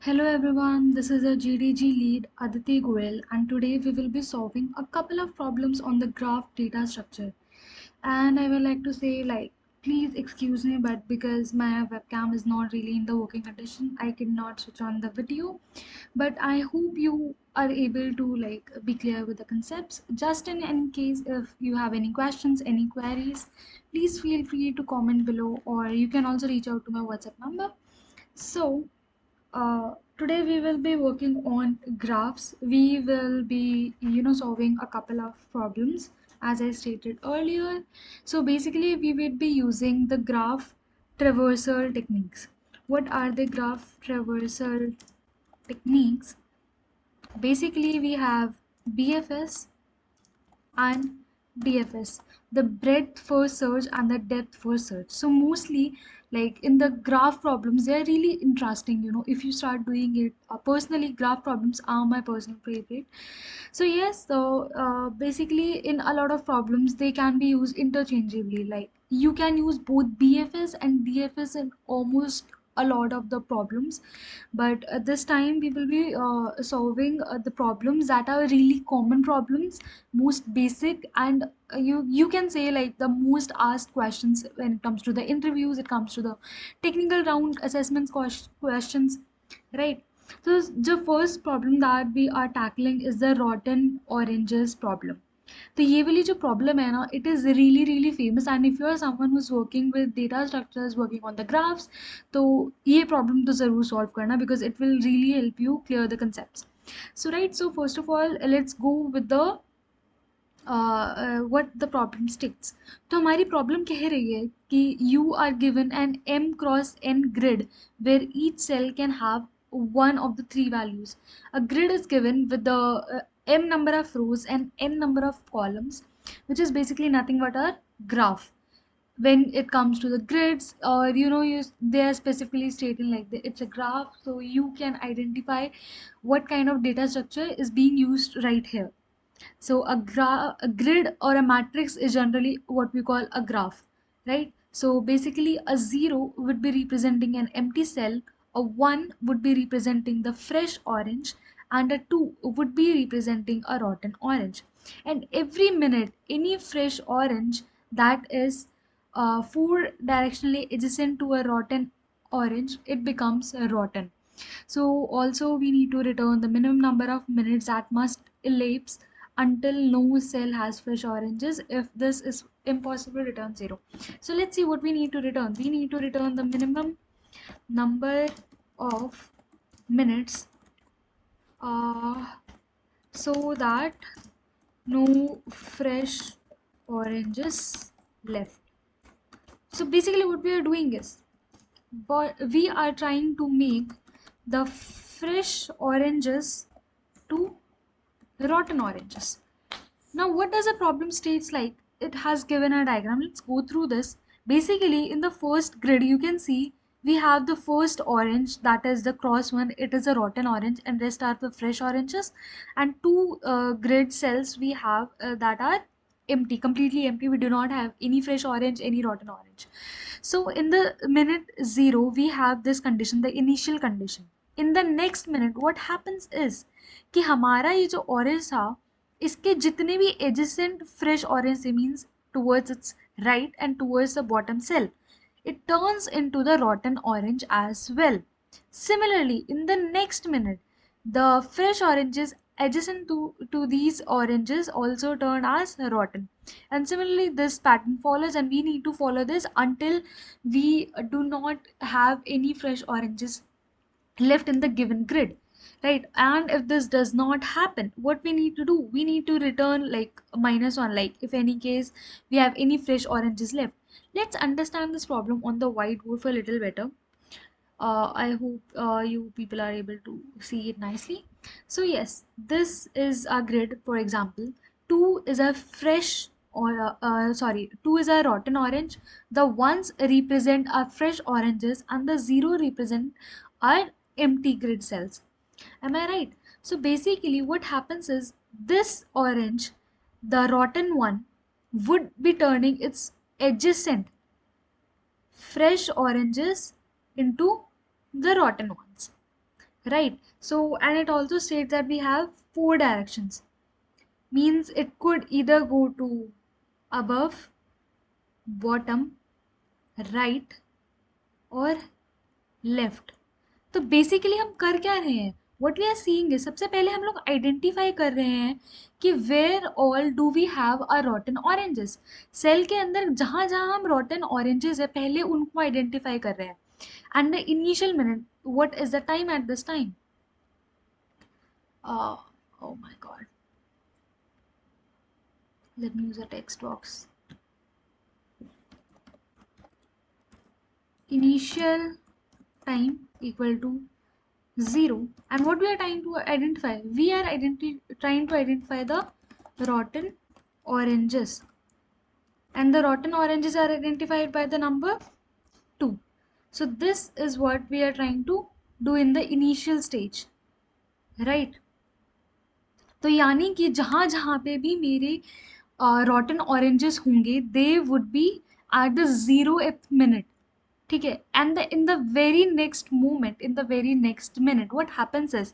Hello everyone, this is a GDG lead Aditi Goel, and today we will be solving a couple of problems on the graph data structure. And I would like to say, please excuse me, but because my webcam is not really in the working condition, I cannot switch on the video. But I hope you are able to be clear with the concepts. Just in any case, if you have any questions, any queries, please feel free to comment below, or you can also reach out to my WhatsApp number. So today we will be working on graphs. We will be, solving a couple of problems as I stated earlier. So basically we will be using the graph traversal techniques. What are the graph traversal techniques? Basically we have BFS and DFS, the breadth first search and the depth first search. So mostly in the graph problems, they are really interesting, if you start doing it. Personally, graph problems are my personal favorite. So yes, basically in a lot of problems, they can be used interchangeably. Like you can use both BFS and DFS in almost a lot of the problems, but this time we will be solving the problems that are really common problems, most basic, and you can say like the most asked questions when it comes to the interviews, it comes to the technical round assessments questions, right? So the first problem that we are tackling is the rotten oranges problem. तो ये वाली जो problem है ना, it is really really famous, and if you are someone who is working with data structures, working on the graphs, तो ये problem तो ज़रूर सॉल्व करना, because it will really help you clear the concepts. So right, so first of all let's go with the what the problem states. तो हमारी problem कह रही है कि you are given an m cross n grid where each cell can have one of the three values. A grid is given with the m number of rows and n number of columns, which is basically nothing but a graph. When it comes to the grids, or they are specifically stating it's a graph, so you can identify what kind of data structure is being used right here. So a grid or a matrix is generally what we call a graph, right? So basically a 0 would be representing an empty cell, a 1 would be representing the fresh orange, and a 2 would be representing a rotten orange. And every minute, any fresh orange that is 4 directionally adjacent to a rotten orange, it becomes rotten. So also we need to return the minimum number of minutes that must elapse until no cell has fresh oranges. If this is impossible, return 0. So let's see what we need to return. We need to return the minimum number of minutes uh, so that no fresh oranges left. So basically what we are doing is, but we are trying to make the fresh oranges to rotten oranges. Now, what does a problem states like? It has given a diagram. Let's go through this. Basically, in the first grid, you can see we have the first orange, that is the cross one. It is a rotten orange, and rest are the fresh oranges. And two grid cells we have that are empty, completely empty. We do not have any fresh orange, any rotten orange. So in the minute 0, we have this condition, the initial condition. In the next minute, what happens is कि हमारा ये जो orange था, इसके जितने भी adjacent fresh orange से, means towards its right and towards the bottom cell, it turns into the rotten orange as well. Similarly, in the next minute, the fresh oranges adjacent to these oranges also turn as rotten. And similarly, this pattern follows, and we need to follow this until we do not have any fresh oranges left in the given grid, right? And if this does not happen, what we need to do, we need to return like -1, like if any case we have any fresh oranges left. Let's understand this problem on the whiteboard for a little better. I hope you people are able to see it nicely. So yes, this is a grid. For example, 2 is a fresh, or sorry, 2 is a rotten orange. The ones represent our fresh oranges, and the 0 represent our empty grid cells. Am I right? So basically what happens is, this orange, the rotten one, would be turning its adjacent fresh oranges into the rotten ones. right? So, and it also states that we have four directions, means it could either go to above, bottom, right और left. तो basically हम कर क्या रहे हैं, what we are seeing है, सबसे पहले हम लोग आइडेंटिफाई कर रहे हैं कि where all do we have a rotten oranges. Cell के अंदर जहां जहां हम रॉटन ऑरेंजेस है पहले उनको आइडेंटिफाई कर रहे हैं. And the initial minute, what is the time at this time? Oh my god, let me use a text box. Initial time equal to 0. And what we are trying to identify, we are trying to identify the rotten oranges, and the rotten oranges are identified by the number 2. So this is what we are trying to do in the initial stage, right? तो यानी कि जहां जहां पे भी मेरे rotten oranges होंगे they would be at the 0th minute. ठीक है, and in the very next moment, in the very next minute what happens is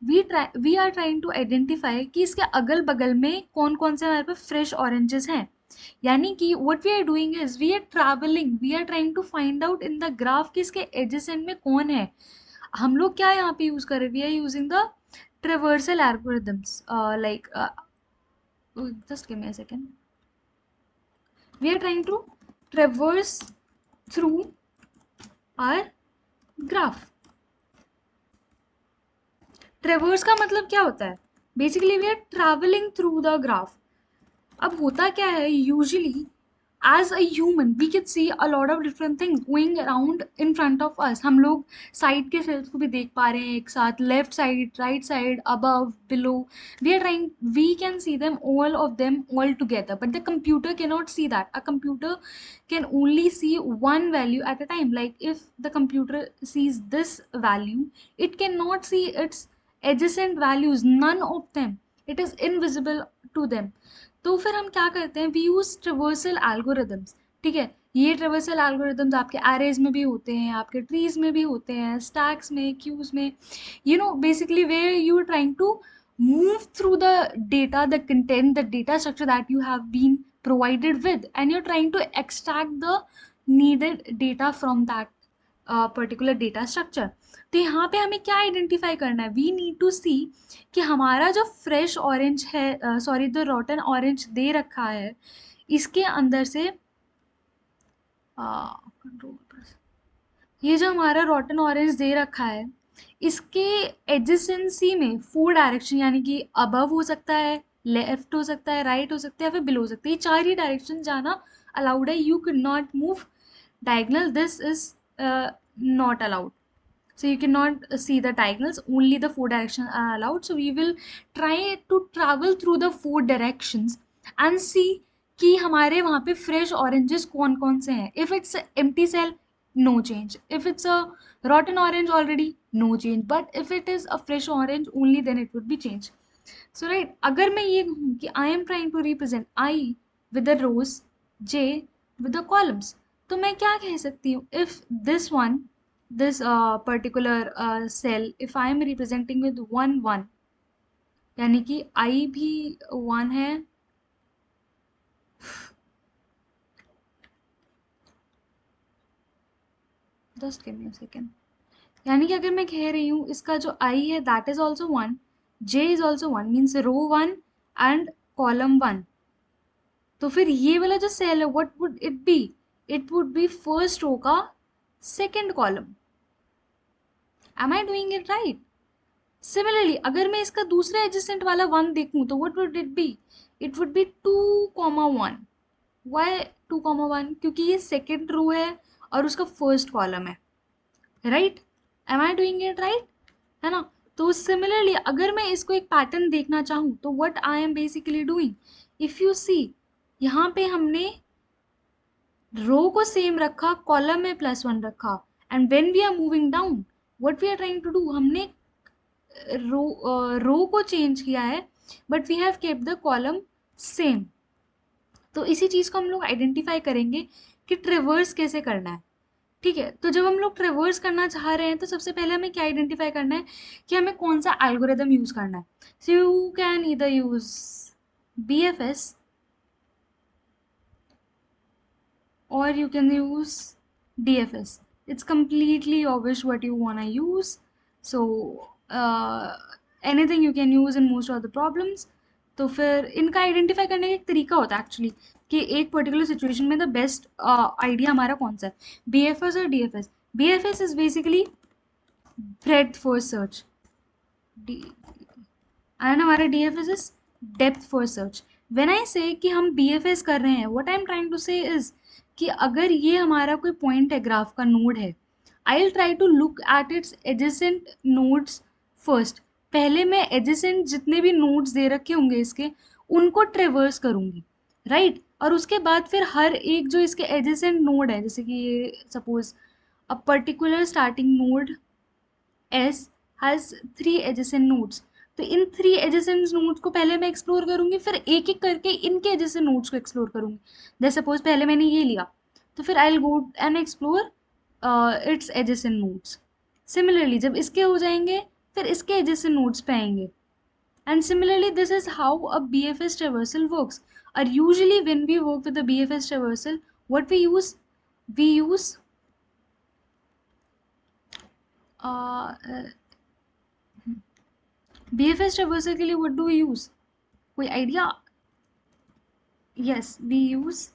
we are trying to identify कि इसके अगल बगल में कौन कौन से हमारे पास फ्रेश ऑरेंजेस हैं. यानी कि what we are doing is we are travelling, we are trying to find out in the graph कि इसके एडजेसेंट में कौन है. हम लोग क्या यहाँ पे यूज कर रहे हैं, we are using the traversal algorithms, like just give me a second. We are trying to traverse through our graph. Traverse का मतलब क्या होता है, basically we are travelling through the graph. अब होता क्या है, usually as a human we can see a lot of different things going around in front of us. हम लोग साइड के सेल्स को भी देख पा रहे हैं एक साथ, left side, right side, above, below. We are trying, we can see them all of them all together, but the computer can not see that. A computer can only see one value at a time. Like if the computer sees this value, it cannot see its adjacent values, none of them. It is invisible to them. तो फिर हम क्या करते हैं, we use traversal algorithms. ठीक है, ये traversal algorithms आपके एरेज में भी होते हैं, आपके ट्रीज में भी होते हैं, स्टैक्स में, क्यूज में, you know, basically where you are trying to move through the data, the content, the data structure that you have been provided with, and you're trying to extract the needed data from that particular data structure. तो यहाँ पे हमें क्या identify करना है, we need to सी कि हमारा जो फ्रेश ऑरेंज है, सॉरी द रॉटन ऑरेंज दे रखा है, इसके अंदर से कंट्रोल, ये जो हमारा रॉटन ऑरेंज दे रखा है इसके एडजेसेंसी में फोर डायरेक्शन, यानी कि अबव हो सकता है, लेफ्ट हो सकता है, राइट हो सकता है, फिर बिलो हो सकता है, ये चार ही डायरेक्शन जाना अलाउड है. You can not move diagonal, this is not allowed. So you cannot see the diagonals, only the four directions are allowed. So we will try to travel through the four directions and see कि हमारे वहाँ पे fresh oranges कौन कौन से हैं. If it's a empty cell, no change. If it's a rotten orange already, no change. But if it is a fresh orange only, then it would be changed. So right, अगर मैं ये कहूँ कि I am trying to represent I with the rows, J with the columns, तो मैं क्या कह सकती हूँ, if this one, this particular cell, if I am representing with 1 1, यानी कि I भी 1 है, just give me a second. यानी कि अगर मैं कह रही हूँ इसका जो I है that is also 1, J is also 1, means row 1 and column 1. तो फिर ये वाला जो सेल है what would it be? It would be first row का second column. Am I doing it right? Similarly अगर मैं इसका दूसरा एडजेसेंट वाला 1 देखूं तो what would it be? It would be 2,1. Why 2,1? क्योंकि ये सेकेंड रो है और उसका फर्स्ट कॉलम है, right? Am I doing it right? है ना? तो सिमिलरली अगर मैं इसको एक पैटर्न देखना चाहूँ तो what I am basically doing, if you see यहाँ पे हमने रो को सेम रखा, कॉलम में +1 रखा, and when we are moving down what we are trying to do, हमने रो को चेंज किया है but we have kept the column same. तो इसी चीज को हम लोग आइडेंटिफाई करेंगे कि ट्रिवर्स कैसे करना है. ठीक है, तो जब हम लोग ट्रेवर्स करना चाह रहे हैं तो सबसे पहले हमें क्या आइडेंटिफाई करना है कि हमें कौन सा एल्गोरिदम यूज करना है. So you can either use BFS or you can use DFS. It's completely your wish what you want to use. So anything you can use in most of the problems. तो फिर इनका identify करने का एक तरीका होता है actually कि एक पर्टिकुलर सिचुएशन में द बेस्ट आइडिया हमारा कौन सा है, BFS और DFS. BFS is basically breadth first search, and हमारा DFS is depth first search. When I say कि हम BFS कर रहे हैं, what I am trying to say is कि अगर ये हमारा कोई पॉइंट है ग्राफ का, नोड है, I will try to look at its adjacent nodes first. पहले मैं एडजेसेंट जितने भी नोड्स दे रखे होंगे इसके, उनको ट्रेवर्स करूंगी, राइट और उसके बाद फिर हर एक जो इसके एडजेसेंट नोड है, जैसे कि ये suppose a particular starting node S has 3 adjacent nodes. तो इन 3 adjacent nodes को पहले मैं एक्सप्लोर करूंगी, फिर एक एक करके इनके adjacent nodes को एक्सप्लोर करूंगी. जैसे सपोज पहले मैंने ये लिया, तो फिर I'll go and explore its adjacent nodes. Similarly जब इसके हो जाएंगे फिर इसके adjacent nodes पे आएंगे. And similarly this is how a BFS traversal works. Or usually when we work with the BFS traversal, what we use? We use uh, BFS traversal के लिए what do we use? कोई idea? Yes, we use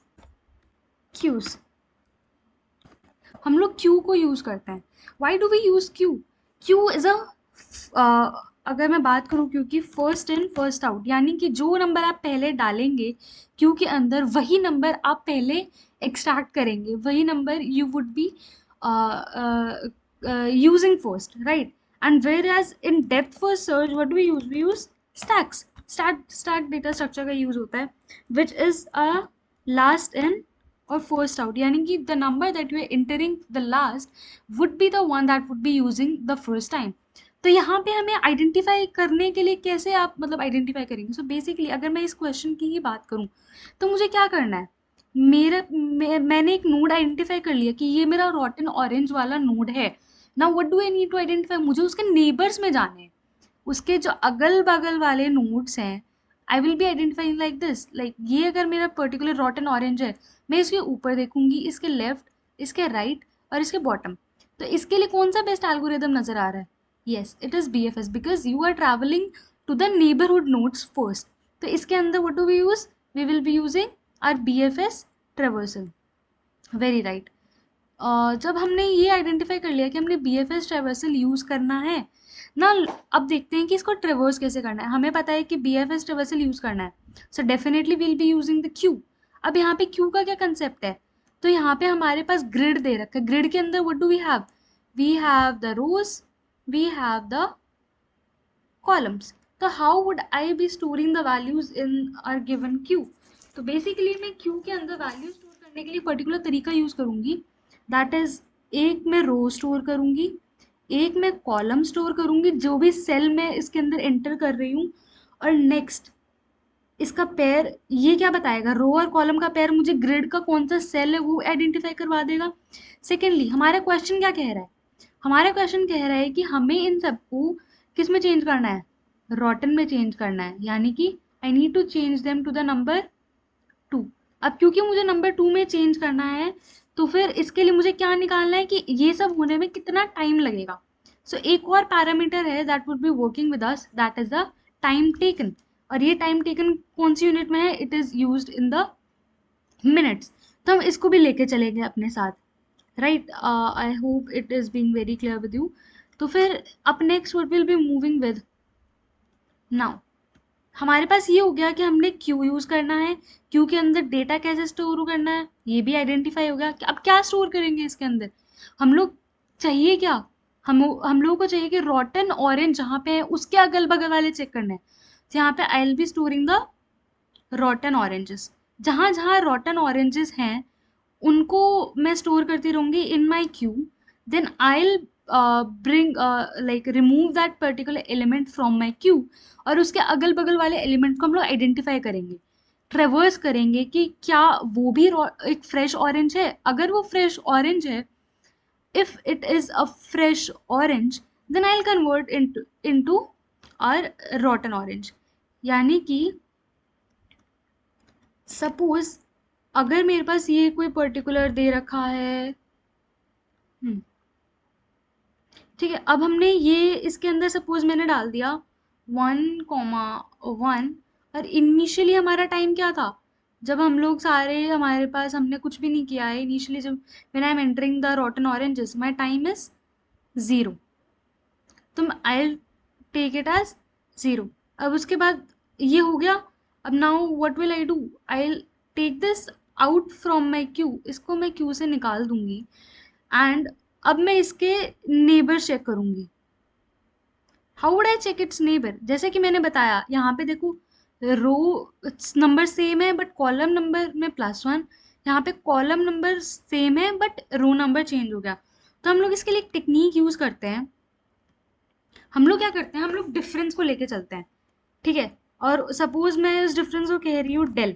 queues. हम लोग queue को use करते हैं. Why do we use queue? Queue is अगर मैं बात करूँ क्यू की, फर्स्ट इन फर्स्ट आउट, यानी कि जो नंबर आप पहले डालेंगे क्यू के अंदर वही नंबर आप पहले एक्सट्रैक्ट करेंगे, वही number you would be using first, right? And whereas in depth first search, what do we use? We use stacks. Stack data structure का use होता है, which is a last in or first out, यानी कि the number that you are entering the last would be the one that would be using the first time. तो यहाँ पे हमें identify करने के लिए कैसे आप मतलब आइडेंटिफाई करेंगे? सो बेसिकली अगर मैं इस क्वेश्चन की ही बात करूँ तो मुझे क्या करना है, मैंने एक नोड आइडेंटिफाई कर लिया कि ये मेरा रॉटन ऑरेंज वाला नोड है. Now what do I need to identify? मुझे उसके नेबर्स में जाने हैं, उसके जो अगल बगल वाले नोड्स हैं. I will be identifying like this, like ये अगर मेरा पर्टिकुलर रॉटन ऑरेंज है, मैं इसके ऊपर देखूंगी, इसके लेफ्ट, इसके राइट और इसके बॉटम. तो इसके लिए कौन सा बेस्ट एल्गोरिदम नजर आ रहा है? Yes, it is BFS because you are travelling to the neighbourhood nodes first. तो इसके अंदर what do we use? We will be using our BFS traversal. Very right. जब हमने ये आइडेंटिफाई कर लिया कि हमने BFS ट्रेवर्सल यूज करना है ना, अब देखते हैं कि इसको ट्रेवर्स कैसे करना है. हमें पता है कि BFS ट्रेवर्सल यूज करना है, so definitely will be using the Q. अब यहाँ पे क्यू का क्या कंसेप्ट है? तो यहाँ पे हमारे पास ग्रिड दे रखा है. ग्रिड के अंदर what do we have? We have the rows, we have the columns. तो how would I be storing the values in our given queue? तो बेसिकली मैं क्यू के अंदर वैल्यू स्टोर करने के लिए पर्टिकुलर तरीका यूज करूंगी. दैट इज, एक मैं रो स्टोर करूंगी, एक मैं कॉलम स्टोर करूंगी, जो भी सेल मैं इसके अंदर एंटर कर रही हूँ. और नेक्स्ट इसका पेयर, ये क्या बताएगा? रो और कॉलम का पेयर मुझे ग्रिड का कौन सा सेल है वो आइडेंटिफाई करवा देगा. सेकेंडली हमारा क्वेश्चन क्या कह रहा है? हमारा क्वेश्चन कह रहा है कि हमें इन सबको किस में चेंज करना है? रॉटन में चेंज करना है, यानी कि I need to change them to the number 2. अब क्योंकि मुझे नंबर 2 में चेंज करना है, तो फिर इसके लिए मुझे क्या निकालना है कि ये सब होने में कितना टाइम लगेगा. सो एक और पैरामीटर है that would be working with us, that is the time taken. और ये टाइम टेकन कौन सी यूनिट में है? It is used in the minutes. तो हम इसको भी लेके चलेंगे अपने साथ, right? I hope it is being very clear with you. तो फिर up next what will be moving with now, हमारे पास ये हो गया कि हमने क्यू यूज करना है, क्यू के अंदर डेटा कैसे स्टोर करना है ये भी आइडेंटिफाई हो गया. अब क्या स्टोर करेंगे इसके अंदर? हम लोग चाहिए क्या? हम लोगों को चाहिए कि रॉटन ऑरेंज जहाँ पे है उसके अगल बगल वाले चेक करने हैं. तो यहाँ पे I will be storing the रॉटन oranges. जहाँ जहाँ रॉटन ऑरेंजेस हैं उनको मैं स्टोर करती रहूँगी in my queue. Then I will bring like remove that particular element from my queue, और उसके अगल बगल वाले एलिमेंट को हम लोग आइडेंटिफाई करेंगे, ट्रेवर्स करेंगे कि क्या वो भी एक फ्रेश ऑरेंज है. अगर वो फ्रेश ऑरेंज है if it is a fresh orange, then I'll convert into a rotten orange. यानी कि सपोज अगर मेरे पास ये कोई पर्टिकुलर दे रखा है, ठीक है, अब हमने ये इसके अंदर सपोज मैंने डाल दिया 1,1, और इनिशियली हमारा टाइम क्या था, जब हम लोग सारे हमारे पास हमने कुछ भी नहीं किया है इनिशियली, जब when I am entering the रॉटन oranges my time is 0, तो आई टेक इट एज 0। अब उसके बाद ये हो गया। अब now what will I do, I take this out from my queue, इसको मैं क्यू से निकाल दूंगी, एंड अब मैं इसके नेबर चेक करूंगी। How would I check its neighbour, जैसे कि मैंने बताया यहाँ पे देखो, रो नंबर सेम है बट कॉलम नंबर में +1, यहाँ पे कॉलम नंबर सेम है बट रो नंबर चेंज हो गया। तो हम लोग इसके लिए एक टेक्निक यूज करते हैं। हम लोग क्या करते हैं, हम लोग डिफरेंस को लेके चलते हैं, ठीक है। और सपोज मैं इस डिफरेंस को कह रही हूँ डेल,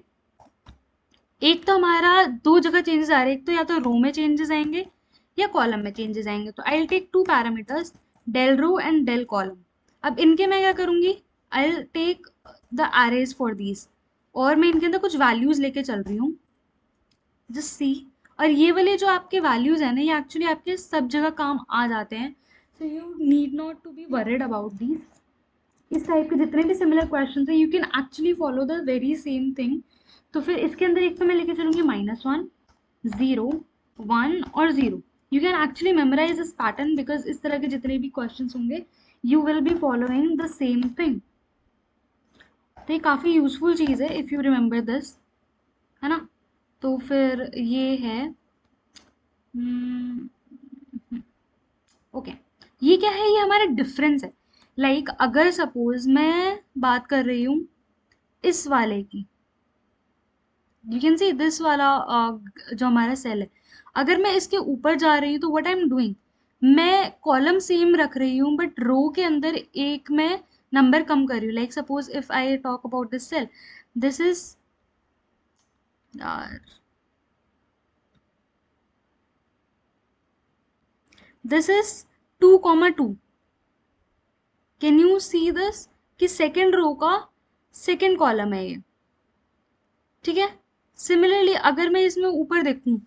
एक तो हमारा दो जगह चेंजेस आ रहे हैं, एक तो या तो रो में चेंजेस आएंगे या कॉलम में चेंजेस आएंगे। तो I will take two parameters, del row and del column. अब इनके मैं क्या करूंगी, I will take the arrays for these, और मैं इनके अंदर कुछ वैल्यूज लेके चल रही हूँ, जस्ट सी। और ये वाले जो आपके वैल्यूज है ना, ये एक्चुअली आपके सब जगह काम आ जाते हैं, so you need not to be worried about these. इस टाइप के जितने भी सिमिलर क्वेश्चन है, you can actually follow the very same thing. तो फिर इसके अंदर एक तो मैं लेके चलूंगी -1, 0, 1 और 0। You can actually memorise this pattern, because इस तरह के जितने भी क्वेश्चन होंगे you will be following the same thing. तो ये काफ़ी यूजफुल चीज़ है इफ़ यू रिमेंबर दिस, है ना। तो फिर ये है ओके, ये क्या है, ये हमारा डिफरेंस है। लाइक अगर सपोज मैं बात कर रही हूँ इस वाले की, यू कैन सी दिस वाला जो हमारा सेल है, अगर मैं इसके ऊपर जा रही हूँ तो व्हाट आई एम डूइंग, मैं कॉलम सेम रख रही हूँ बट रो के अंदर एक मैं नंबर कम कर रही हूँ। Like suppose if I talk about this cell, this is this is 2,2। Can you see this, कि सेकेंड रो का सेकेंड कॉलम है ये, ठीक है। सिमिलरली अगर मैं इसमें ऊपर देखूं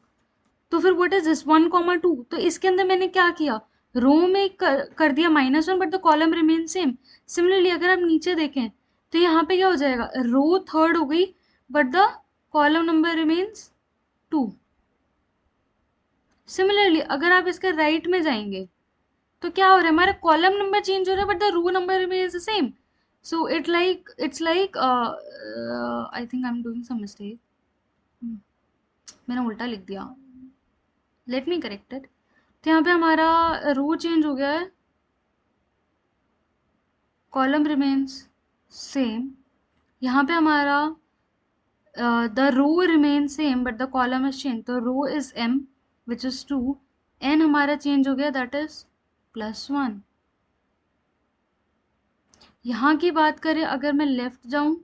तो फिर व्हाट इज दिस 1,2, तो इसके अंदर मैंने क्या किया, रो में कर दिया -1 but the column remain same. Similarly अगर आप नीचे देखें तो यहाँ पे क्या हो जाएगा, रो थर्ड हो गई but the column number remains 2। Similarly अगर आप इसके राइट में जाएंगे तो क्या हो रहा है, हमारा कॉलम नंबर चेंज हो रहा है but the row number remains the same. So it's like I think I am doing some mistake, मैंने उल्टा लिख दिया, लेट मी करेक्ट इट। तो यहाँ पे हमारा रो चेंज हो गया है, कॉलम रिमेन्स सेम। यहाँ पे हमारा the row remain same but the column is change, तो row is m which is 2, n हमारा चेंज हो गया दैट इज +1। यहाँ की बात करें अगर मैं लेफ्ट जाऊँ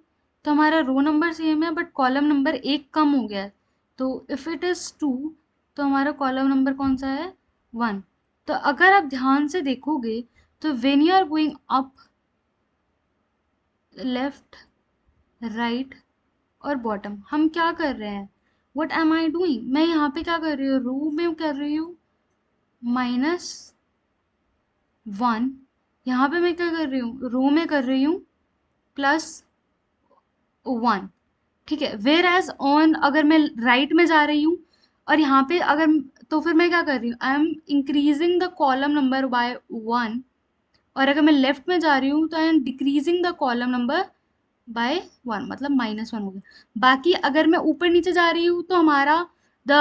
तो हमारा रो नंबर सेम है बट कॉलम नंबर एक कम हो गया है, तो इफ़ इट इज़ 2 तो हमारा कॉलम नंबर कौन सा है, 1। तो अगर आप ध्यान से देखोगे तो when you are going up, left, right और बॉटम, हम क्या कर रहे हैं, व्हाट एम आई डूइंग, मैं यहाँ पे क्या कर रही हूँ, रो में कर रही हूँ -1, यहाँ पे मैं क्या कर रही हूँ, रो में कर रही हूँ +1, ठीक है। वेयर एज ऑन अगर मैं राइट में जा रही हूँ और यहाँ पे अगर, तो फिर मैं क्या कर रही हूँ, I M increasing the column number by 1, और अगर मैं लेफ्ट में जा रही हूँ तो I M decreasing the column number by 1, मतलब -1 हो गया। बाकी अगर मैं ऊपर नीचे जा रही हूँ तो हमारा the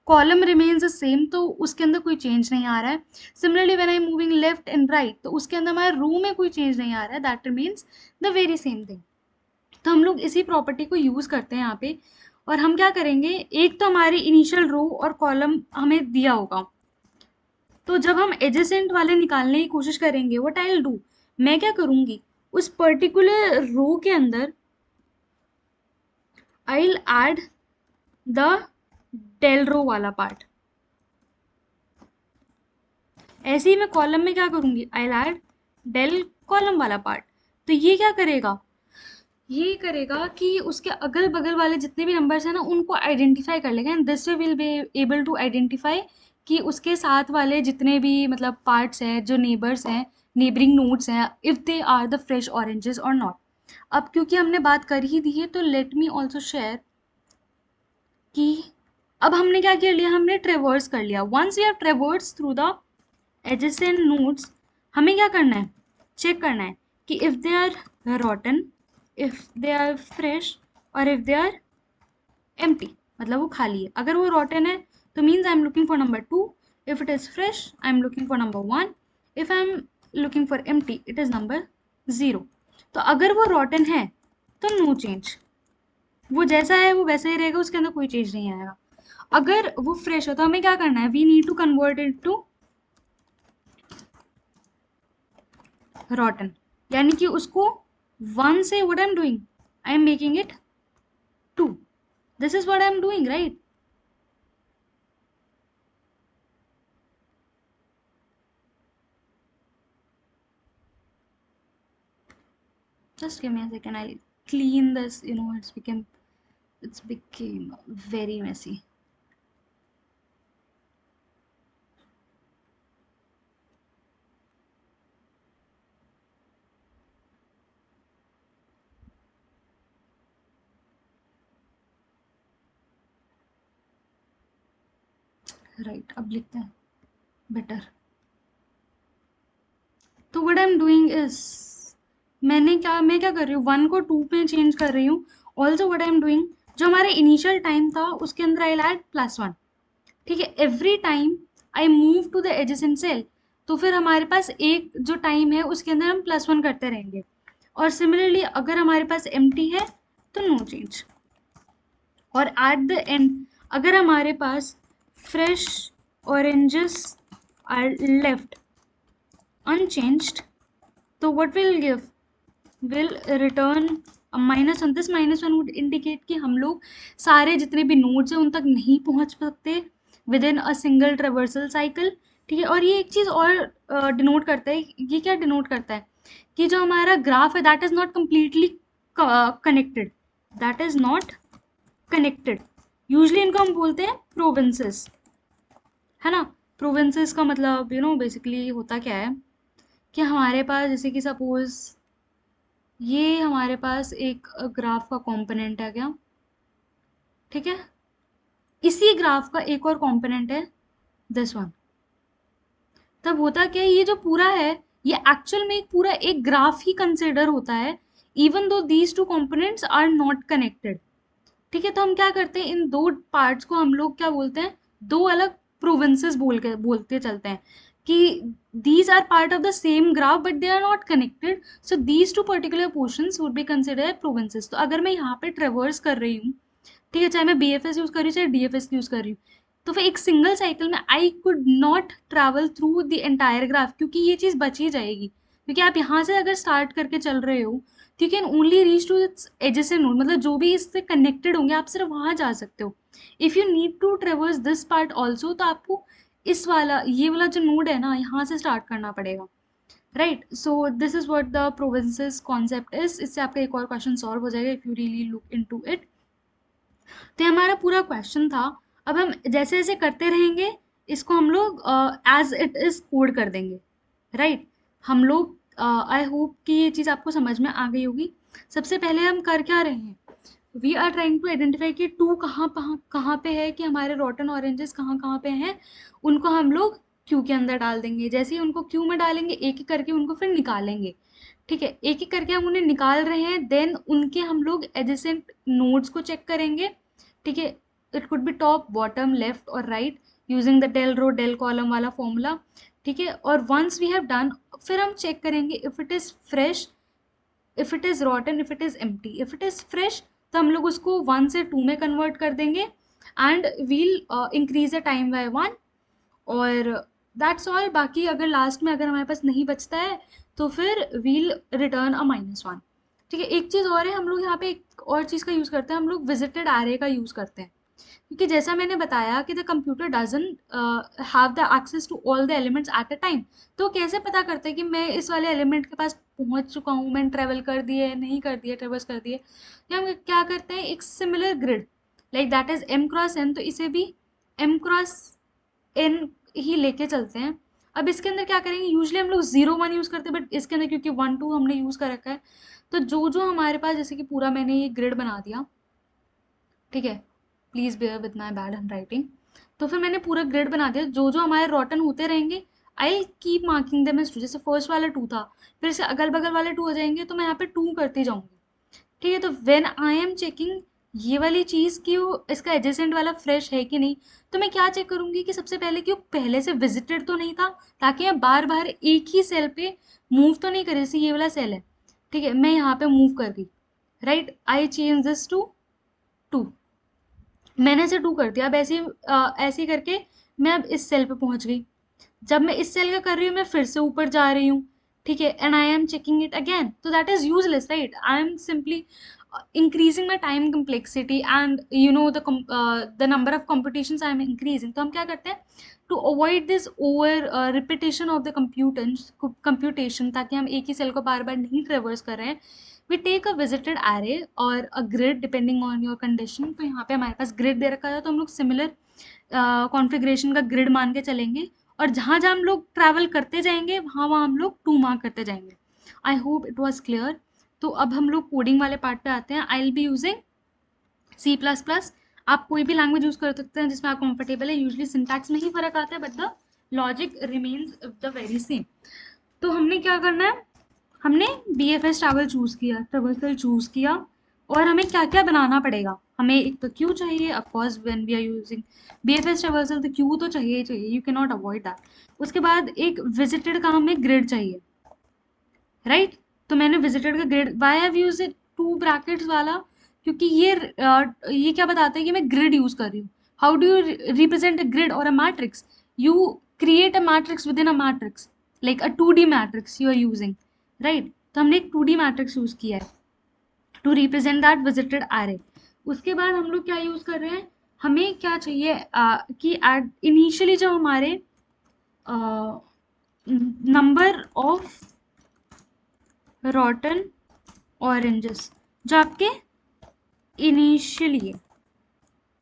column remains the same, तो उसके अंदर कोई चेंज नहीं आ रहा है। Similarly when I am moving left and right तो उसके अंदर हमारे रो में कोई चेंज नहीं आ रहा है, that remains the very same thing. तो हम लोग इसी प्रॉपर्टी को यूज करते हैं यहाँ पे। और हम क्या करेंगे, एक तो हमारी इनिशियल रो और कॉलम हमें दिया होगा, तो जब हम एजेसेंट वाले निकालने की कोशिश करेंगे, व्हाट आई विल डू, मैं क्या करूंगी, उस पर्टिकुलर रो के अंदर I will add the del रो वाला पार्ट, ऐसे ही मैं कॉलम में क्या करूंगी, आई ऐड डेल कॉलम वाला पार्ट। तो ये क्या करेगा, ये करेगा कि उसके अगल बगल वाले जितने भी नंबर्स हैं ना उनको आइडेंटिफाई कर लेगा, and this way will be able to identify कि उसके साथ वाले जितने भी मतलब पार्ट्स हैं, जो नेबर्स हैं, नेबरिंग नोड्स हैं, if they are the fresh oranges और नॉट। अब क्योंकि हमने बात कर ही दी है तो लेट मी ऑल्सो शेयर कि अब हमने क्या कर लिया, हमने ट्रेवर्स कर लिया। Once we have traverse through the adjacent nodes, हमें क्या करना है, चेक करना है कि if they are rotten, if they are fresh, और इफ दे आर एम्प्टी, मतलब वो खाली है। अगर वो रॉटन है तो means I am looking for number 2, if it is fresh I am looking for number 1, if I am looking for empty it is number 0। तो अगर वो रॉटन है तो नो चेंज, वो जैसा है वो वैसा ही रहेगा, उसके अंदर कोई चेंज नहीं आएगा। अगर वो फ्रेश हो तो हमें क्या करना है, we need to convert it to rotten, यानी कि उसको 1 से what I am doing, I am making it 2। This is what I am doing, right? Just give me a second, I'll clean this, it's became very messy. Right, अब लिखते हैं better. तो what I'm doing is, मैं क्या कर रही हूँ, 1 को 2 में चेंज कर रही हूँ। ऑल्सो what I'm doing, जो हमारा इनिशियल टाइम था उसके अंदर आई ऐड +1। ठीक है, every time I move to the adjacent cell, तो फिर हमारे पास एक जो टाइम है उसके अंदर हम +1 करते रहेंगे। और सिमिलरली अगर हमारे पास एम्प्टी है तो नो चेंज। और एट द एंड अगर हमारे पास fresh oranges are left unchanged, तो what will give, will return a -1। this -1 would indicate कि हम लोग सारे जितने भी नोड्स हैं उन तक नहीं पहुंच सकते with in a single traversal cycle. ठीक है, और ये एक चीज़ और डिनोट करता है, ये क्या डिनोट करता है कि जो हमारा ग्राफ है that is not completely connected, that is not connected. Usually इनको हम बोलते हैं प्रोविंसेस, है ना। प्रोविंसेस का मतलब बेसिकली होता क्या है कि हमारे पास जैसे कि सपोज ये हमारे पास एक ग्राफ का कंपोनेंट है क्या, ठीक है, इसी ग्राफ का एक और कंपोनेंट है दिस वन। तब होता क्या है, ये जो पूरा है ये एक्चुअल में एक पूरा एक ग्राफ ही कंसिडर होता है, even though these two components are not connected. ठीक है, तो हम क्या करते हैं, इन दो पार्ट्स को हम लोग क्या बोलते हैं, दो अलग प्रोविंसेस बोलते चलते हैं कि these are part of the same graph but they are not connected, so these two particular portions would be considered provinces। तो अगर मैं यहाँ पे ट्रेवर्स कर रही हूँ, ठीक है, चाहे मैं BFS यूज कर रही हूँ चाहे DFS यूज कर रही हूँ, तो फिर एक सिंगल साइकिल में I could not travel through the entire graph, क्योंकि ये चीज़ बच ही जाएगी। क्योंकि आप यहाँ से अगर स्टार्ट करके चल रहे हो तो you can only reach to its adjacent node, मतलब जो भी इससे कनेक्टेड होंगे आप सिर्फ वहाँ जा सकते हो। If you need to traverse this part also, तो आपको इस वाला ये वाला जो नोड है ना यहाँ से स्टार्ट करना पड़ेगा, right. So this is what the provinces concept is. इससे आपका एक और क्वेश्चन सॉल्व हो जाएगा if you really look into it. तो ये हमारा पूरा क्वेश्चन था। अब हम जैसे जैसे करते रहेंगे इसको हम लोग एज इट इज कोड कर देंगे, राइट। हम लोग आई होप कि ये चीज़ आपको समझ में आ गई होगी। सबसे पहले हम कर क्या रहे हैं, we are trying to identify कि 2 कहाँ पे है, कि हमारे रॉटन ऑरेंजेस कहाँ कहाँ पे हैं, उनको हम लोग क्यू के अंदर डाल देंगे। जैसे ही उनको क्यू में डालेंगे एक एक करके उनको फिर निकालेंगे। ठीक है, एक एक करके हम उन्हें निकाल रहे हैं, देन उनके हम लोग एडजेसेंट नोड्स को चेक करेंगे। ठीक है, it could be top bottom left और right using the del row del column वाला फॉर्मूला। ठीक है, और वंस वी हैव डन फिर हम चेक करेंगे if it is fresh, if it is रॉटन, if it is empty. If it is fresh तो हम लोग उसको 1 से 2 में कन्वर्ट कर देंगे and we'll increase the time by 1, और दैट्स ऑल। बाकी अगर लास्ट में अगर हमारे पास नहीं बचता है तो फिर वील रिटर्न अ -1। ठीक है, एक चीज़ और है, हम लोग यहाँ पे एक और चीज़ का यूज़ करते हैं, हम लोग विजिटेड एरे का यूज़ करते हैं। क्योंकि जैसा मैंने बताया कि the computer doesn't have the access to all the elements at a time. तो कैसे पता करते हैं कि मैं इस वाले एलिमेंट के पास पहुंच चुका हूँ, मैंने ट्रेवल कर दिए, नहीं कर दिए, ट्रेवल्स कर दिए। या हम क्या करते हैं, एक similar grid like that is M cross N, तो इसे भी एम क्रॉस एन ही लेके चलते हैं। अब इसके अंदर क्या करेंगे, यूजली हम लोग 0 1 यूज़ करते हैं, बट इसके अंदर क्योंकि 1 2 हमने यूज़ कर रखा है, तो जो जो हमारे पास, जैसे कि पूरा मैंने ये ग्रिड बना दिया, ठीक है, please bear with my bad handwriting. तो फिर मैंने पूरा ग्रिड बना दिया, जो जो हमारे रॉटन होते रहेंगे I keep marking them as 2। जैसे फर्स्ट वाला 2 था, फिर से अगल बगल वाले 2 हो जाएंगे, तो मैं यहाँ पे 2 करती जाऊंगी। ठीक है, तो व्हेन आई एम चेकिंग ये वाली चीज़ कि वो इसका एडजेसेंट वाला फ्रेश है कि नहीं, तो मैं क्या चेक करूंगी कि सबसे पहले कि वो पहले से विजिटेड तो नहीं था, ताकि मैं बार बार एक ही सेल पे मूव तो नहीं करे। जैसे ये वाला सेल है, ठीक है, मैं यहाँ पे मूव कर गई, right, I change this to 2, मैंने इसे 2 कर दिया। अब ऐसे ऐसे ही करके मैं अब इस सेल पे पहुंच गई। जब मैं इस सेल का कर रही हूँ, मैं फिर से ऊपर जा रही हूँ, ठीक है, and I am checking it again, तो that is useless, right. I am simply increasing my time complexity and the number of computations I am increasing। तो हम क्या करते हैं, to avoid this over repetition of the computation, ताकि हम एक ही cell को बार बार नहीं ट्रेवर्स कर रहे हैं, we take a visited array or a grid depending on your condition। तो यहाँ पे हमारे पास grid दे रखा है, तो हम लोग सिमिलर कॉन्फ़िगरेशन का ग्रिड मान के चलेंगे, और जहाँ जहाँ हम लोग ट्रैवल करते जाएंगे वहाँ वहाँ हम लोग 2 मार्क करते जाएंगे। I hope it was clear. तो अब हम लोग कोडिंग वाले पार्ट पे आते हैं। I will be using C++। आप कोई भी लैंग्वेज यूज कर सकते हैं जिसमें आप कंफर्टेबल है। यूजली सिंटैक्स में ही फर्क आता है, but the logic remains the very same. तो हमने क्या करना है, हमने BFS ट्रैवल चूज किया, ट्रैवर्सल चूज किया, और हमें क्या क्या बनाना पड़ेगा। हमें एक तो क्यू चाहिए, of course when we are using BFS traversal तो क्यू तो चाहिए ही चाहिए, you can not avoid that. उसके बाद एक विजिटेड का हमें ग्रिड चाहिए, राइट। तो मैंने विजिटेड का grid, why have use it 2 brackets वाला, क्योंकि ये क्या बताता है कि मैं ग्रिड यूज कर रही हूँ। How do you represent a grid और a matrix, you create a matrix within a matrix, like a 2D matrix you are using, right. तो हमने एक 2D मैट्रिक्स यूज किया है to represent that visited array. उसके बाद हम लोग क्या यूज कर रहे हैं, हमें क्या चाहिए कि इनिशियली जो हमारे नंबर ऑफ रॉटन ऑरेंजेस जो आपके इनिशियली है,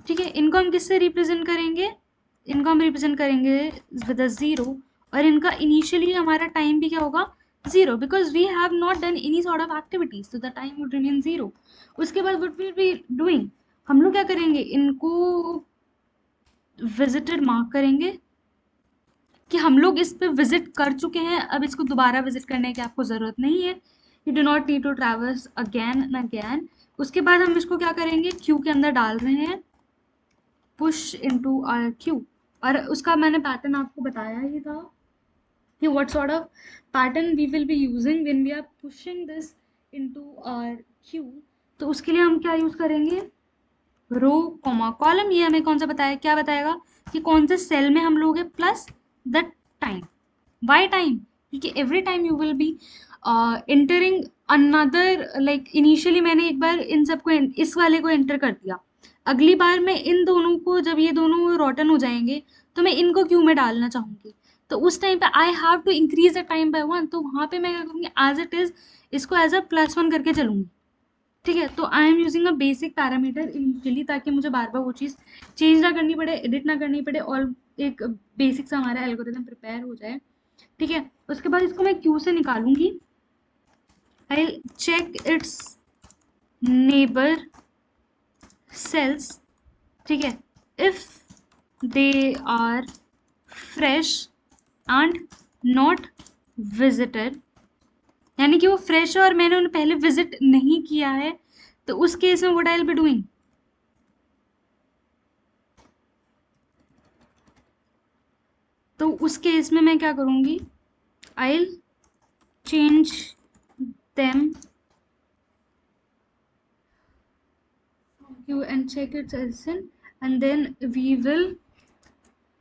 ठीक है, इनको हम किससे रिप्रेजेंट करेंगे, इनको हम रिप्रेजेंट करेंगे विद अ 0। और इनका इनिशियली हमारा टाइम भी क्या होगा, 0, because we have not done any sort of activities, तो द टाइम वुड रिमेन 0। उसके बाद व्हाट विल बी डूइंग, हम लोग क्या करेंगे, इनको विजिटेड मार्क करेंगे कि हम लोग इस पे विजिट कर चुके हैं, अब इसको दोबारा विजिट करने की आपको ज़रूरत नहीं है, you do not need to travels again and again. उसके बाद हम इसको क्या करेंगे, क्यू के अंदर डाल रहे हैं, पुश इनटू आर क्यू। और उसका मैंने पैटर्न आपको बताया ही था कि what sort of pattern we will be using when we are pushing this into our queue. तो उसके लिए हम क्या यूज़ करेंगे, रो कॉमा कॉलम। ये हमें कौन सा बताया, क्या बताएगा कि कौन से सेल में हम लोग है, plus the time. Why time, क्योंकि every time you will be entering another, like initially मैंने एक बार इन सबको इस वाले को एंटर कर दिया, अगली बार मैं इन दोनों को, जब ये दोनों रॉटन हो जाएंगे तो मैं इनको क्यू में डालना चाहूँगी, तो उस टाइम पे I have to increase the time by 1। तो वहाँ पे मैं क्या करूँगी, एज इट इज़ इसको एज अ +1 करके चलूँगी, ठीक है। तो I am using a basic parameter initially, ताकि मुझे बार बार वो चीज़ चेंज ना करनी पड़े, एडिट ना करनी पड़े, और एक बेसिक सा हमारा एल्गोरिथम प्रिपेयर हो जाए, ठीक है। उसके बाद इसको मैं क्यू से निकालूंगी, I check its neighbour cells, ठीक है, if they are fresh and not visited, यानी कि वो फ्रेश है और मैंने उन्हें पहले विजिट नहीं किया है, तो उस केस में what I will be doing, तो उस केस में मैं क्या करूँगी, I will change them you and check its LCN, and then we will